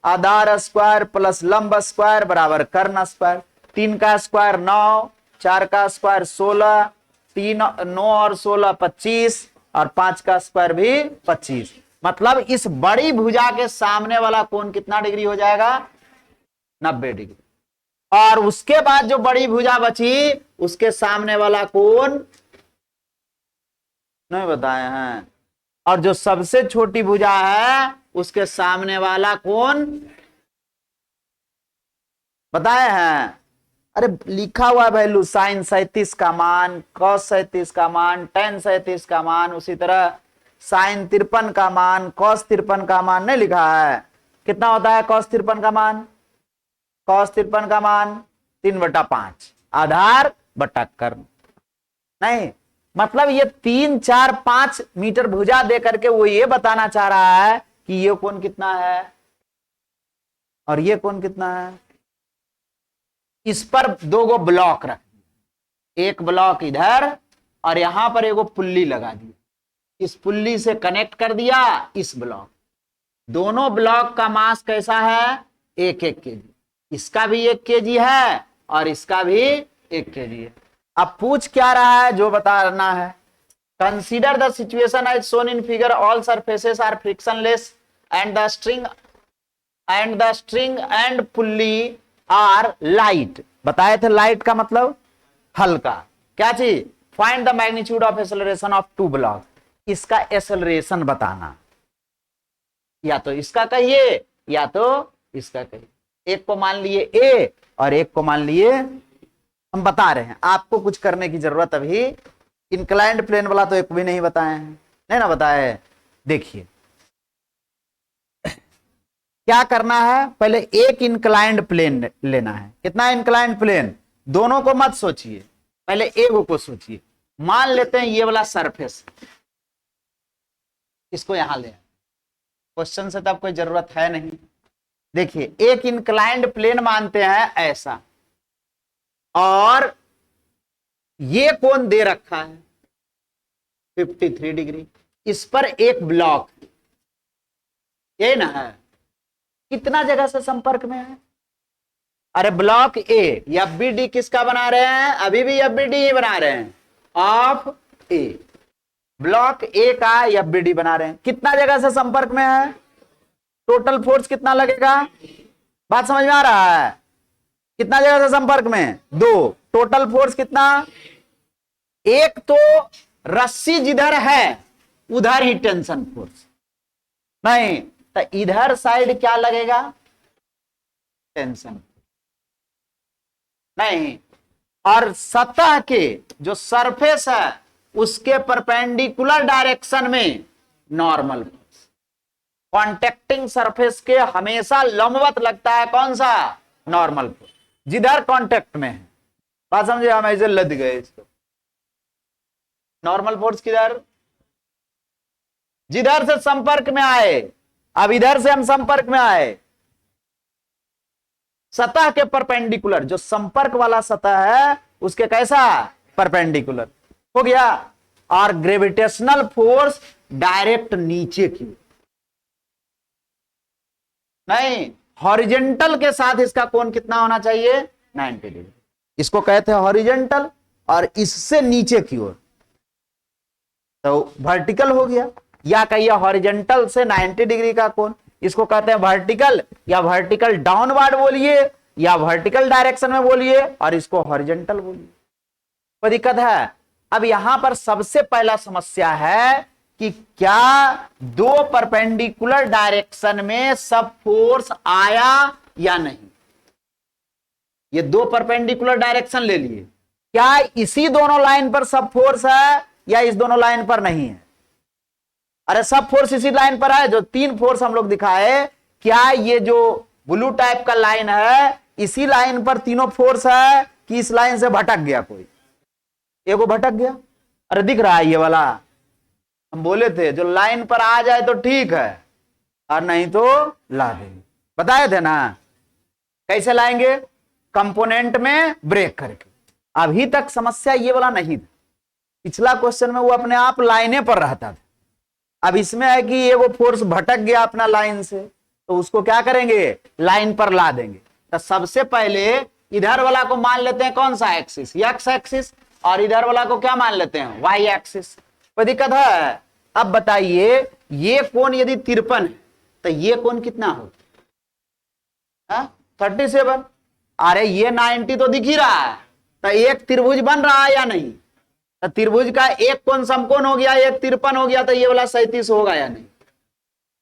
आधार स्क्वायर प्लस लंब स्क्वायर बराबर कर्ण स्क्वायर। 3 का स्क्वायर 9, 4 का स्क्वायर 16, 3 9 और 16 25, और 5 का स्क्वायर भी 25। मतलब इस बड़ी भुजा के सामने वाला कोण कितना डिग्री हो जाएगा, 90 डिग्री। और उसके बाद जो बड़ी भुजा बची उसके सामने वाला कोण नहीं बताए हैं, और जो सबसे छोटी भुजा है उसके सामने वाला कोण बताए हैं। अरे लिखा हुआ वैल्यू, साइन 37 का मान, कॉस 37 का मान, टेन 37 का मान, उसी तरह साइन 53 का मान, कॉस 53 का मान नहीं लिखा है। कितना होता है कॉस 53 का मान, कॉस 53 का मान 3/5 आधार बटा कर्ण। नहीं, मतलब ये 3 4 5 मीटर भुजा दे करके वो ये बताना चाह रहा है कि ये कोण कितना है और ये कोण कितना है। इस पर 2 ब्लॉक रख, एक ब्लॉक इधर और यहां पर एगो पुल्ली लगा दी, इस पुल्ली से कनेक्ट कर दिया इस ब्लॉक। दोनों ब्लॉक का मास कैसा है, 1-1 केजी। इसका भी 1 केजी है और इसका भी 1 केजी है। अब पूछ क्या रहा है जो बताना है, consider the situation as shown in figure, all surfaces are frictionless and the string and pulley are light. बताए थे लाइट का मतलब हल्का। क्या चीज, find the magnitude of acceleration of 2 block. इसका एक्सेलरेशन बताना, या तो इसका कहिए या तो इसका कहिए। एक को मान लिए ए और एक को मान लिए, हम बता रहे हैं, आपको कुछ करने की जरूरत अभी, इंक्लाइंड प्लेन वाला तो एक भी नहीं बताए हैं, नहीं ना बताए। देखिए क्या करना है, पहले एक इंक्लाइंड प्लेन लेना है। कितना इंक्लाइंड प्लेन, दोनों को मत सोचिए, पहले एगो को सोचिए, मान लेते हैं ये वाला सरफेस, इसको यहां ले, क्वेश्चन से तो अब कोई जरूरत है नहीं। देखिए एक इंक्लाइंड प्लेन मानते हैं ऐसा, और ये कोण दे रखा है 53 डिग्री, इस पर एक ब्लॉक, ये ना है, कितना जगह से संपर्क में है? अरे ब्लॉक ए, एफबीडी किसका बना रहे हैं? अभी भी एफबीडी ही बना रहे हैं, ऑफ ए, ब्लॉक ए का एफबीडी बना रहे हैं। कितना जगह से संपर्क में है? टोटल फोर्स कितना लगेगा? बात समझ में आ रहा है? कितना जगह से संपर्क में? दो। टोटल फोर्स कितना? एक तो रस्सी जिधर है उधर ही टेंशन फोर्स, नहीं तो इधर साइड क्या लगेगा? टेंशन नहीं, और सतह के जो सरफेस है उसके परपेंडिकुलर डायरेक्शन में नॉर्मल फोर्स। कॉन्टेक्टिंग सरफेस के हमेशा लंबवत लगता है कौन सा? नॉर्मल फोर्स, जिधर कांटेक्ट में है। बात समझे? हम ऐसे लद गए इसको। नॉर्मल फोर्स किधर? जिधर से संपर्क में आए। अब इधर से हम संपर्क में आए, सतह के परपेंडिकुलर, जो संपर्क वाला सतह है उसके कैसा? परपेंडिकुलर हो गया। और ग्रेविटेशनल फोर्स डायरेक्ट नीचे की, नहीं हॉरिजेंटल के साथ इसका कोण कितना होना चाहिए? 90 डिग्री। इसको कहते हैं हॉरिजेंटल, और इससे नीचे की ओर तो वर्टिकल हो गया, या कहिए हॉरिजेंटल से 90 डिग्री का कोण, इसको कहते हैं वर्टिकल, या वर्टिकल डाउनवर्ड बोलिए, या वर्टिकल डायरेक्शन में बोलिए, और इसको हॉरिजेंटल बोलिए। कोई दिक्कत है? अब यहां पर सबसे पहला समस्या है कि क्या दो परपेंडिकुलर डायरेक्शन में सब फोर्स आया या नहीं। ये दो परपेंडिकुलर डायरेक्शन ले लिए, क्या इसी दोनों लाइन पर सब फोर्स है या इस दोनों लाइन पर नहीं है? अरे सब फोर्स इसी लाइन पर है। जो तीन फोर्स हम लोग दिखाए, क्या ये जो ब्लू टाइप का लाइन है इसी लाइन पर तीनों फोर्स है कि इस लाइन से भटक गया कोई? एगो भटक गया। अरे दिख रहा है ये वाला, हम बोले थे जो लाइन पर आ जाए तो ठीक है, और नहीं तो ला देंगे, बताए थे ना। कैसे लाएंगे? कंपोनेंट में ब्रेक करके। अभी तक समस्या ये वाला नहीं था, पिछला क्वेश्चन में वो अपने आप लाइने पर रहता था। अब इसमें है कि ये वो फोर्स भटक गया अपना लाइन से, तो उसको क्या करेंगे? लाइन पर ला देंगे। तो सबसे पहले इधर वाला को मान लेते हैं कौन सा एक्सिस? एक्स एक्सिस, और इधर वाला को क्या मान लेते हैं? Y axis. कोई दिक्कत है? अब बताइए ये कोण यदि 53 है तो ये कोण कितना हो? 37। अरे ये 90 तो दिख ही रहा है, तो एक त्रिभुज बन रहा है या नहीं? तो त्रिभुज का एक कोण समकोण हो गया, एक 53 हो गया, तो ये वाला 37 होगा या नहीं?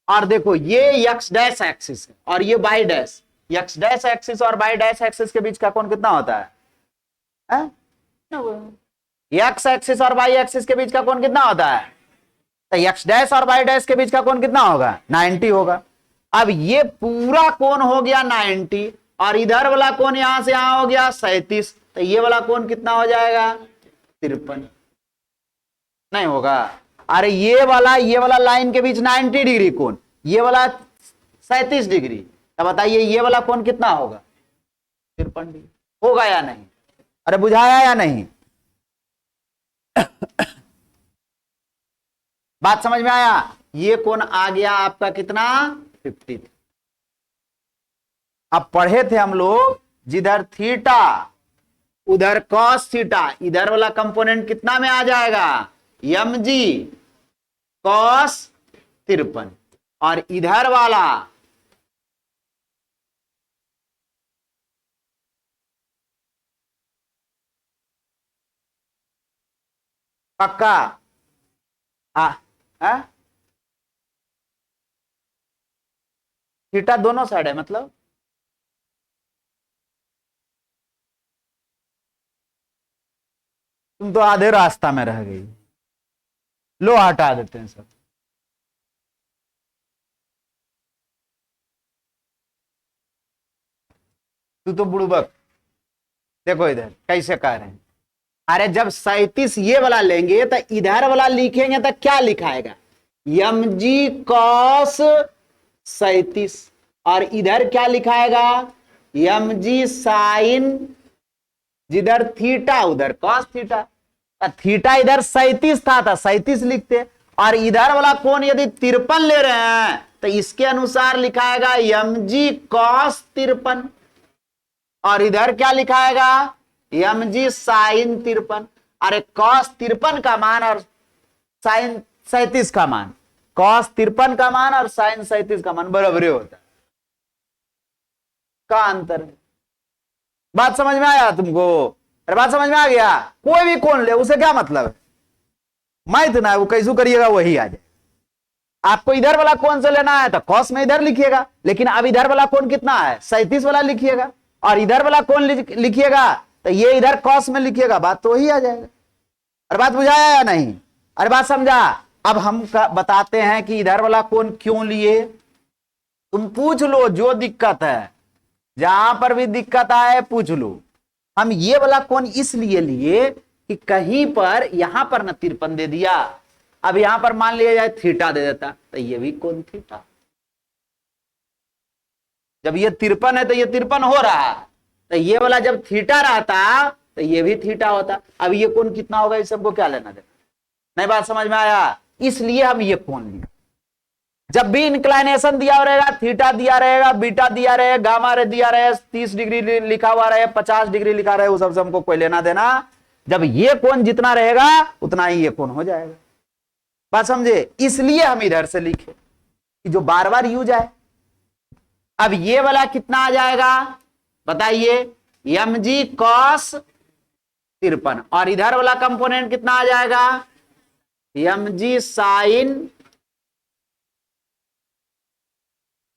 और देखो ये एक्स डैश एक्सिस है और ये Y dash, X dash axis और वाई डैश एक्सिस के बीच का कोण कितना होता है? एक्स एक्सिस और वाई एक्सिस के बीच का कोण कितना होता है? तो एक्स डैश और वाई डैश के बीच का कोण कितना होगा? 90 होगा। अब ये पूरा कोण हो गया 90, और इधर वाला कोण यहां से यहां हो गया 37, तो ये वाला कोण कितना हो जाएगा? 53। नहीं होगा। अरे ये वाला लाइन के बीच 90 डिग्री कोण, ये वाला 37 डिग्री, तो बताइए ये वाला कोण कितना होगा? 53 डिग्री होगा या नहीं? अरे बुझाया या नहीं? बात समझ में आया? ये कोण आ गया आपका कितना? 50। अब पढ़े थे हम लोग जिधर थीटा उधर कॉस थीटा, इधर वाला कंपोनेंट कितना में आ जाएगा? mg कॉस 53, और इधर वाला पक्का थीटा दोनों साइड है, मतलब तुम तो आधे रास्ता में रह गई। लो हटा देते हैं सब। तू तो बुड़बक। देखो इधर कैसे कह रहे हैं, अरे जब 37 ये वाला लेंगे तो इधर वाला लिखेंगे तो क्या लिखाएगा, mg cos 37, और इधर क्या लिखाएगा, mg sin, जिधर थीटा उधर कॉस थीटा, थीटा इधर 37 था 37 लिखते, और इधर वाला कोण यदि 53 ले रहे हैं तो इसके अनुसार लिखाएगा mg cos 53, और इधर क्या लिखाएगा mg sin 53। अरे cos 53 का मान और sin 37 का मान, cos 53 का मान और sin 37 का मान बराबर होता है, का अंतर है। बात समझ में आया तुमको? अरे बात समझ में आ गया? कोई भी कोण ले उसे क्या मतलब है, मैथ ना है, वो कैसे करिएगा वही आ जाए। आपको इधर वाला कोण से लेना है तो कॉस में इधर लिखिएगा, लेकिन अब इधर वाला कोण कितना है 37 वाला लिखिएगा, और इधर वाला कोण लिखिएगा तो ये इधर कॉस में लिखिएगा, बात तो वही आ जाएगा। अरे बात बुझाया या नहीं? अरे बात समझा? अब हम बताते हैं कि इधर वाला कोण क्यों लिए, तुम पूछ लो जो दिक्कत है, जहां पर भी दिक्कत आए पूछ लो। हम ये वाला कोण इसलिए लिए कि कहीं पर यहां पर न 53 दे दिया, अब यहां पर मान लिया जाए थीटा दे देता तो ये भी कोण थीटा, जब ये 53 है तो ये 53 हो रहा है, तो ये वाला जब थीटा रहता तो ये भी थीटा होता। अब ये कोण कितना होगा इस सबको क्या लेना देना, नहीं बात समझ में आया? इसलिए हम ये कोण लिए। जब भी इंक्लाइनेशन दिया रहेगा, थीटा दिया रहेगा, बीटा दिया रहेगा, गामा रे दिया रहे, 30 डिग्री लिखा हुआ रहे, 50 डिग्री लिखा रहे, उस सबसे हमको कोई लेना देना। जब ये कोण जितना रहेगा उतना ही ये कोण हो जाएगा, बात समझे? इसलिए हम इधर से लिखे कि जो बार बार यूज आए। अब ये वाला कितना आ जाएगा बताइए, mg cos 53, और इधर वाला कंपोनेंट कितना आ जाएगा, mg sin।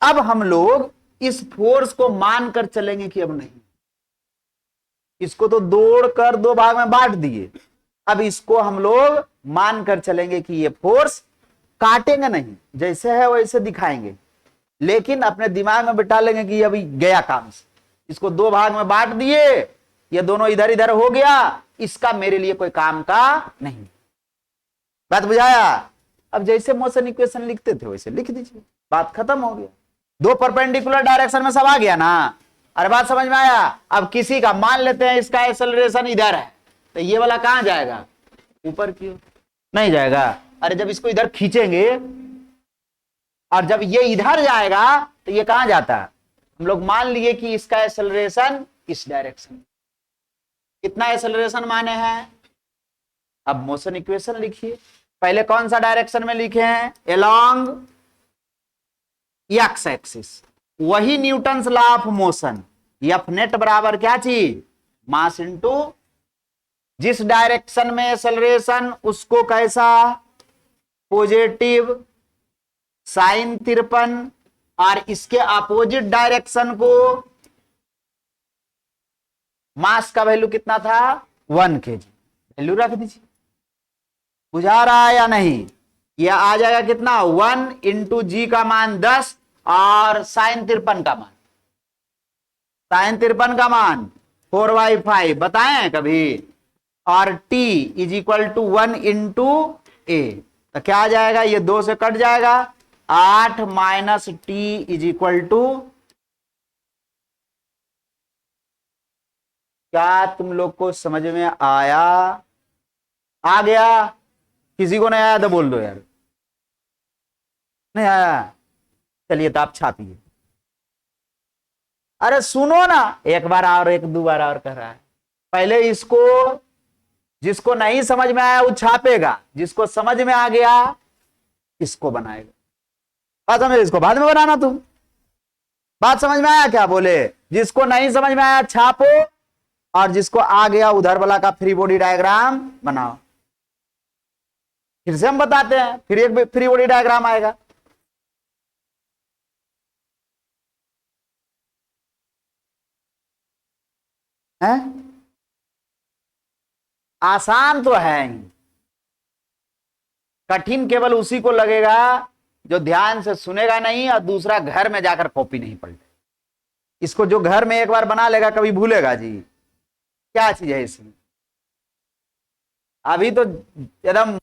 अब हम लोग इस फोर्स को मानकर चलेंगे कि अब नहीं, इसको तो तोड़कर दो भाग में बांट दिए, अब इसको हम लोग मानकर चलेंगे कि ये फोर्स काटेंगे नहीं, जैसे है वैसे दिखाएंगे, लेकिन अपने दिमाग में बिठा लेंगे कि अभी गया काम से, इसको दो भाग में बांट दिए, ये दोनों इधर इधर हो गया, इसका मेरे लिए कोई काम का नहीं। बात बुझाया? अब जैसे मोशन इक्वेशन लिखते थे वैसे लिख दीजिए, बात खत्म हो गया। दो परपेंडिकुलर डायरेक्शन में सब आ गया ना? अरे बात समझ में आया? अब किसी का मान लेते हैं इसका एक्सेलरेशन इधर है, तो ये वाला कहां जाएगा, ऊपर की ओर नहीं जाएगा। अरे जब इसको इधर खींचेंगे और जब ये इधर जाएगा तो ये कहां जाता है, हम लोग मान लिए कि इसका एक्सेलरेशन इस डायरेक्शन, कितना एक्सेलरेशन माने हैं। अब मोशन इक्वेशन लिखिए, पहले कौन सा डायरेक्शन में लिखे हैं, अलोंग एक्स एक्सिस, वही Newton's law of motion, F net बराबर क्या चीज, मास इनटू जिस डायरेक्शन में एक्सेलरेशन उसको कैसा, पॉजिटिव साइन 53, और इसके अपोजिट डायरेक्शन को मास का वैल्यू कितना था 1 kg, वैल्यू रख दीजिए। बुझा रहा है या नहीं? यह आ जाएगा कितना 1 इंटू जी का मान 10 और साइन 53 का मान, साइन 53 का मान 4/5 बताएं कभी, और t is equal to 1 into a, तो क्या आ जाएगा, ये 2 से कट जाएगा, 8 minus T is equal to, क्या तुम लोग को समझ में आया? आ गया? किसी को नहीं आया तो बोल दो यार, नहीं आया? चलिए तो आप छापिए। अरे सुनो ना, एक बार और एक दो बार और कह रहा है, पहले इसको, जिसको नहीं समझ में आया वो छापेगा, जिसको समझ में आ गया इसको बनाएगा। बात समझ, इसको बाद में बनाना तुम। बात समझ में आया क्या बोले? जिसको नहीं समझ में आया छापो, और जिसको आ गया उधर वाला का फ्री बॉडी डायग्राम बनाओ। फिर से हम बताते हैं, फिर एक फ्री बॉडी डायग्राम आएगा। है? आसान तो है ही, कठिन केवल उसी को लगेगा जो ध्यान से सुनेगा नहीं और दूसरा घर में जाकर कॉपी नहीं पढ़े। इसको जो घर में एक बार बना लेगा कभी भूलेगा जी, क्या चीज है इसमें। अभी तो एकदम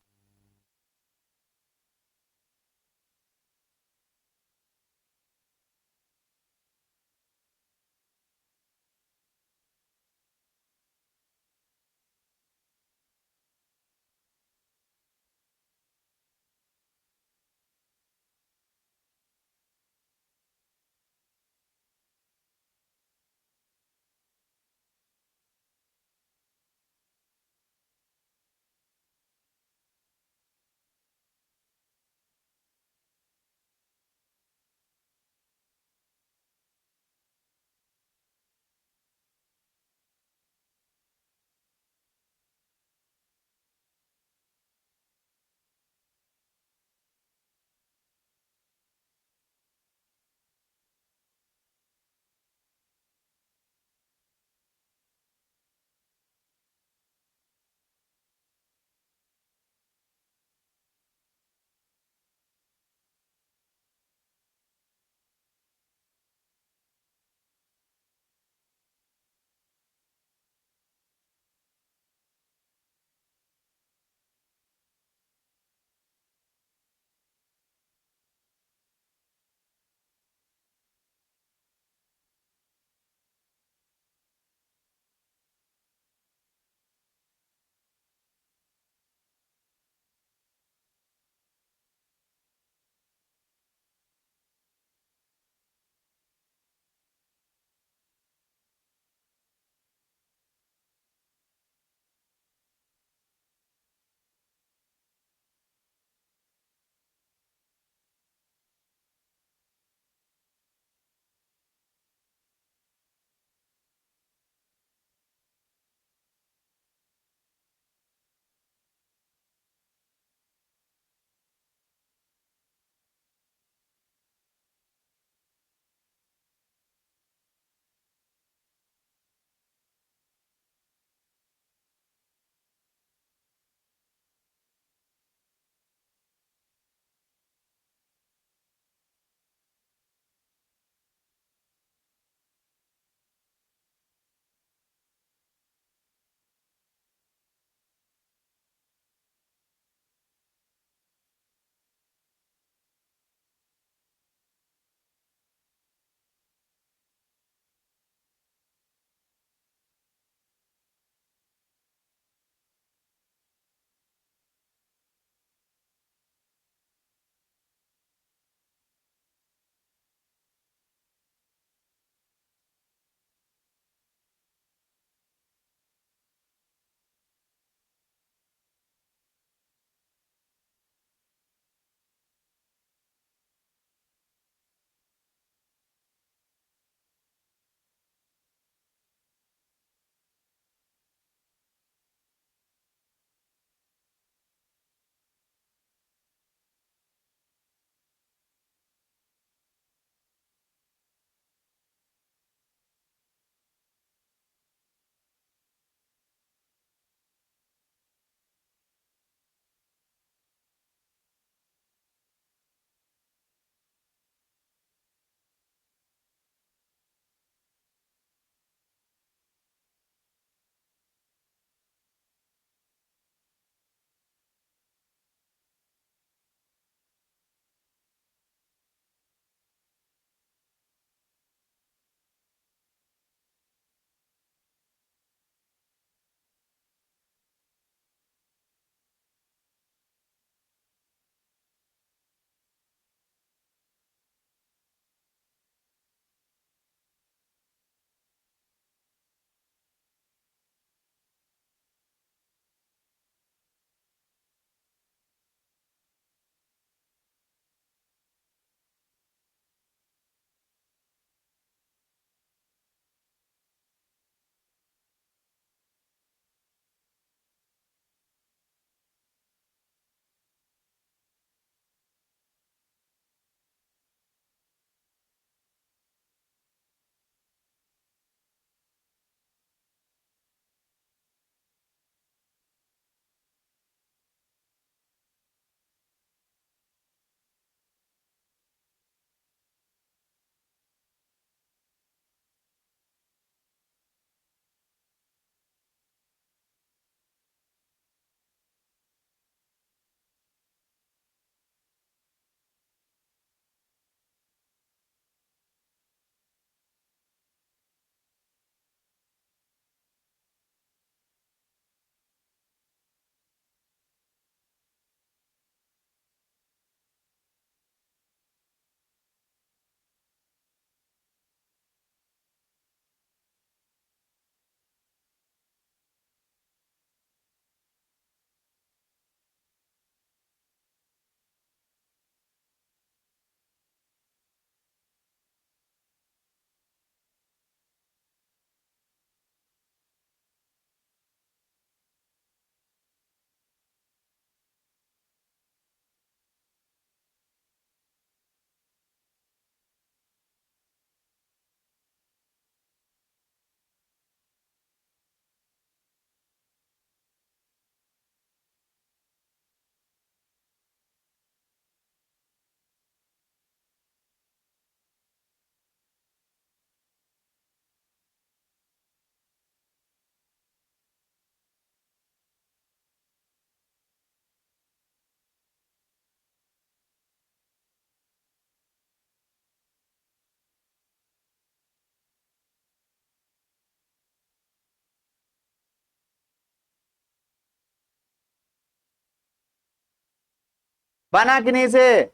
बना कि नहीं से?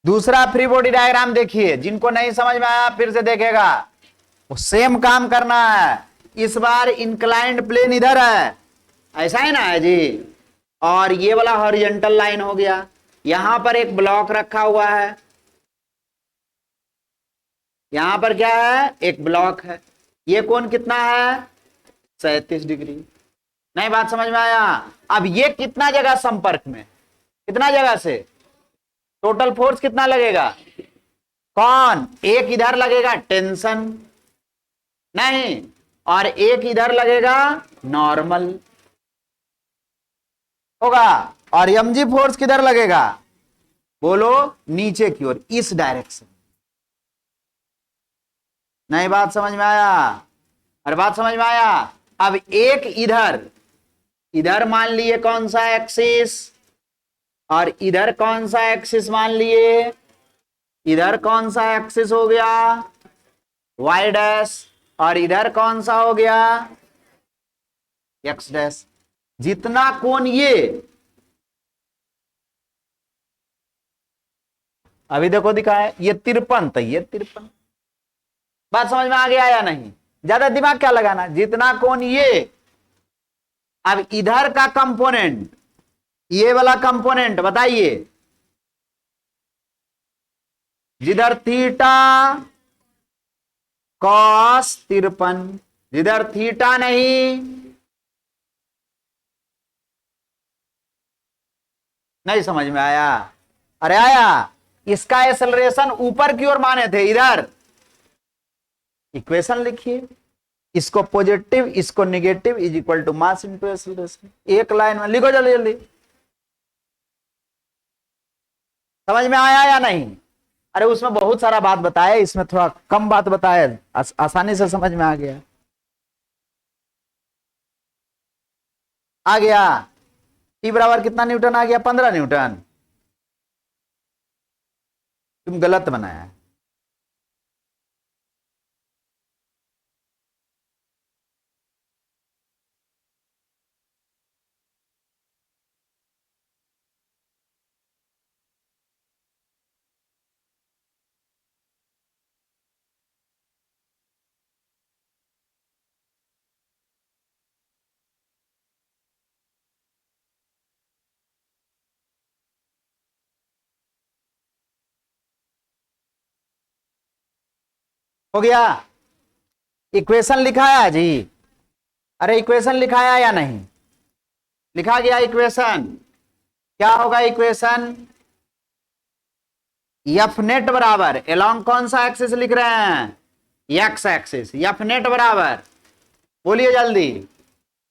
दूसरा फ्री बॉडी डायग्राम देखिए, जिनको नहीं समझ में आया फिर से देखेगा, वो सेम काम करना है। इस बार इंक्लाइंड प्लेन इधर है, ऐसा है ना है जी, और ये वाला हॉरिजॉन्टल लाइन हो गया। यहां पर एक ब्लॉक रखा हुआ है, यहां पर क्या है, एक ब्लॉक है। ये कोण कितना है, 37 डिग्री। नहीं बात समझ में आया? अब ये कितना जगह संपर्क में, कितना जगह से, टोटल फोर्स कितना लगेगा? कौन? एक इधर लगेगा टेंशन, नहीं, और एक इधर लगेगा नॉर्मल होगा। और mg फोर्स किधर लगेगा? बोलो, नीचे की ओर, इस डायरेक्शन। नहीं बात समझ में आया? अरे बात समझ में आया? अब एक इधर, इधर मान लिए कौन सा एक्सिस, और इधर कौन सा एक्सिस मान लिए, इधर कौन सा एक्सिस हो गया, y डैश, और इधर कौन सा हो गया, x डैश। जितना कोण ये, अभी देखो दिखा है, ये 53, तो ये 53। बात समझ में आ गया या नहीं? ज्यादा दिमाग क्या लगाना, जितना कोण ये। अब इधर का कंपोनेंट, ये वाला कंपोनेंट बताइए, जिधर थीटा कॉस 53, जिधर थीटा नहीं समझ में आया? अरे आया? इसका एक्सेलरेशन ऊपर की ओर माने थे, इधर। इक्वेशन लिखिए, इसको पॉजिटिव, इसको negative, is equal to mass into acceleration. एक लाइन में लिखो जल्दी जल्दी। समझ में आया या नहीं? अरे उसमें बहुत सारा बात बताया, इसमें थोड़ा कम बात बताया, आसानी से समझ में आ गया। आ गया? टी बराबर कितना न्यूटन आ गया? 15 न्यूटन। तुम गलत बनाया। हो गया? इक्वेशन लिखाया जी? अरे इक्वेशन लिखाया या नहीं? लिखा गया इक्वेशन। क्या होगा इक्वेशन? एफ नेट बराबर, एलॉन्ग कौन सा एक्सिस लिख रहे हैं? X axis. एफ नेट बराबर, बोलिए जल्दी,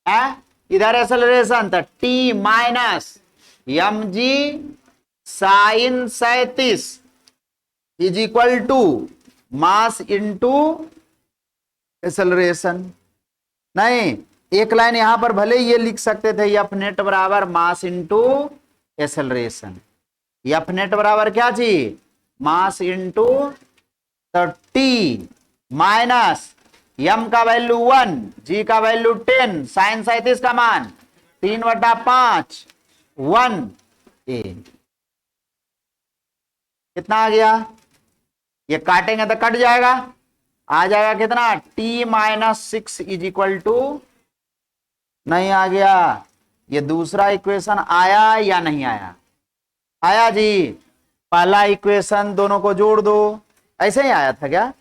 है इधर एक्सेलरेशन, तो T minus M G sine 37 is equal to mass into acceleration. नहीं, एक लाइन यहां पर भले ये लिख सकते थे, एफ नेट बराबर mass into acceleration. F net बराबर क्या चीज? मास इंटू, तो टी माइनस एम का वैल्यू 1, जी का वैल्यू 10, साइन 37 का मान 3/5, 1 ए। कितना आ गया? ये काटेंगे तो कट जाएगा, आ जाएगा कितना? T minus 6 is equal to, नहीं आ गया? ये दूसरा इक्वेशन आया या नहीं आया? आया जी। पहला इक्वेशन दोनों को जोड़ दो, ऐसे ही आया था क्या?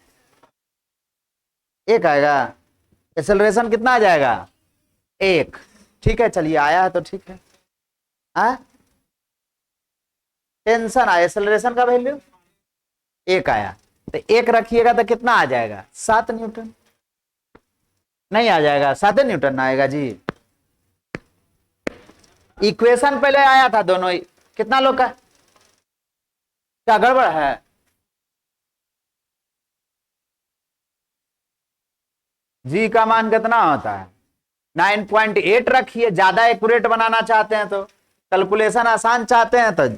एक आएगा, एक्सेलरेशन कितना आ जाएगा? 1। ठीक है, चलिए आया है तो ठीक है। टेंशन आया, एक्सेलरेशन का वैल्यू 1 आया, तो 1 रखिएगा तो कितना आ जाएगा? 7 न्यूटन। नहीं आ जाएगा? 7 न्यूटन आएगा जी। इक्वेशन पहले आया था दोनों, कितना लोग का? क्या गड़बड़ है? जी का मान कितना होता है? 9.8 रखिए, ज्यादा एक्यूरेट बनाना चाहते हैं तो, कैलकुलेशन आसान चाहते हैं तो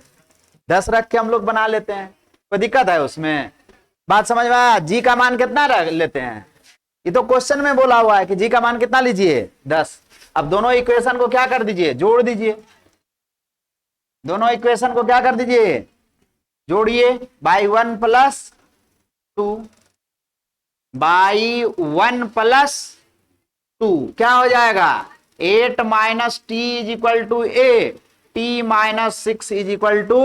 10 रख के हम लोग बना लेते हैं, कोई दिक्कत है उसमें? बात समझ में आया? जी का मान कितना रख लेते हैं? ये तो क्वेश्चन में बोला हुआ है कि जी का मान कितना लीजिए? 10। अब दोनों इक्वेशन को क्या कर दीजिए? जोड़ दीजिए। दोनों इक्वेशन को क्या कर दीजिए, जोड़िए, बाई 1 प्लस 2 बाई 1 प्लस 2 क्या हो जाएगा, 8 minus T is equal to A, T minus 6 is equal to,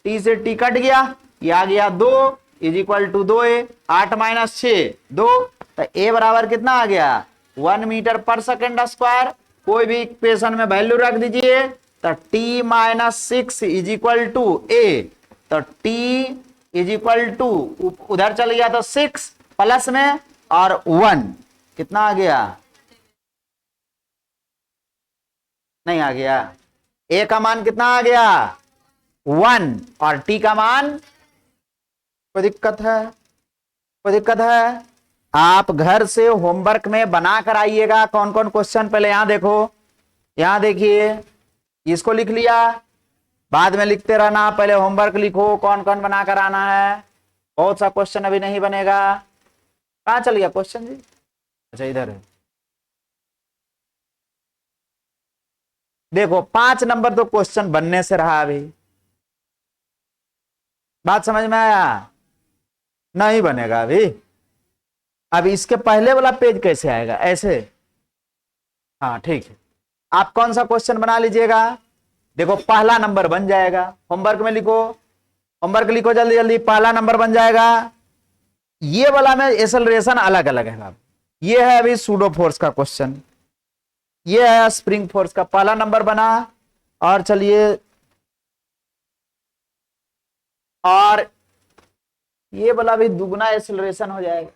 T से टी कट गया, ये आ गया 2 is equal to 2a, 8 minus 6 2, तो ए बराबर कितना आ गया 1 मीटर पर सेकेंड स्क्वायर। कोई भी इक्वेशन में वैल्यू रख दीजिए, तो T minus 6 is equal to a, तो टी इज इक्वल टू उधर चल गया तो 6 प्लस में और 1 कितना आ गया, नहीं आ गया, ए का मान कितना आ गया 1 और टी का मान, कोई दिक्कत है, कोई दिक्कत है। आप घर से होमवर्क में बना कर आइएगा कौन कौन क्वेश्चन, पहले यहां देखो, यहां देखिए, इसको लिख लिया, बाद में लिखते रहना, पहले होमवर्क लिखो कौन कौन बना कर आना है, बहुत सा क्वेश्चन अभी नहीं बनेगा। कहां चल गया क्वेश्चन जी, अच्छा इधर है, देखो 5 नंबर तो क्वेश्चन बनने से रहा, अभी बात समझ में आया, नहीं बनेगा अभी। अब इसके पहले वाला पेज कैसे आएगा, ऐसे, हाँ ठीक है, आप कौन सा क्वेश्चन बना लीजिएगा, देखो पहला नंबर बन जाएगा, होमवर्क में लिखो, होमवर्क लिखो जल्दी जल्दी, पहला नंबर बन जाएगा। ये वाला में एक्सेलरेशन अलग अलग है, ये है अभी सूडो फोर्स का क्वेश्चन, ये है स्प्रिंग फोर्स का, पहला नंबर बना, और चलिए, और ये वाला भी दुगना एक्सेलरेशन हो जाएगा,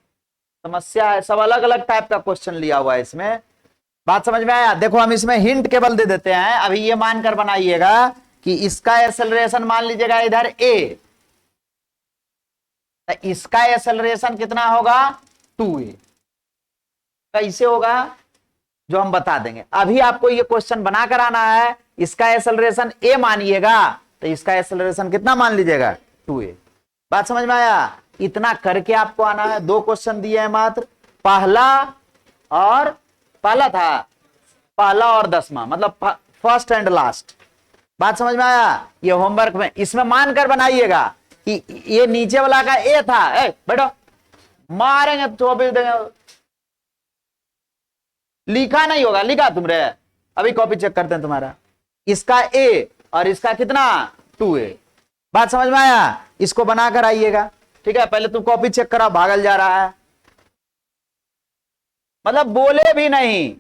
समस्या है, सब अलग अलग टाइप का क्वेश्चन लिया हुआ है इसमें, बात समझ में आया। देखो हम इसमें हिंट केवल दे देते हैं, अभी ये मानकर बनाइएगा कि इसका एक्सेलरेशन मान लीजिएगा इधर ए, तो इसका एक्सेलरेशन कितना होगा 2a, कैसे होगा जो हम बता देंगे। अभी आपको ये क्वेश्चन बनाकर आना है, इसका एक्सेलरेशन a मानिएगा, तो इसका एक्सेलरेशन कितना मान लीजिएगा 2a, बात समझ में आया। इतना करके आपको आना है, 2 क्वेश्चन दिए हैं मात्र, पहला था पहला और 10वां, मतलब फर्स्ट एंड लास्ट, बात समझ में आया। ये होमवर्क में इसमें मानकर बनाइएगा कि ये नीचे वाला का ए था, बैठो मारेंगे 24 देंगे, लिखा नहीं होगा, लिखा तुम रे, अभी कॉपी चेक करते हैं तुम्हारा, इसका ए और इसका कितना 2a, बात समझ में आया। इसको बनाकर आइएगा, ठीक है, पहले तुम कॉपी चेक करा, भागल जा रहा है, मतलब बोले भी नहीं,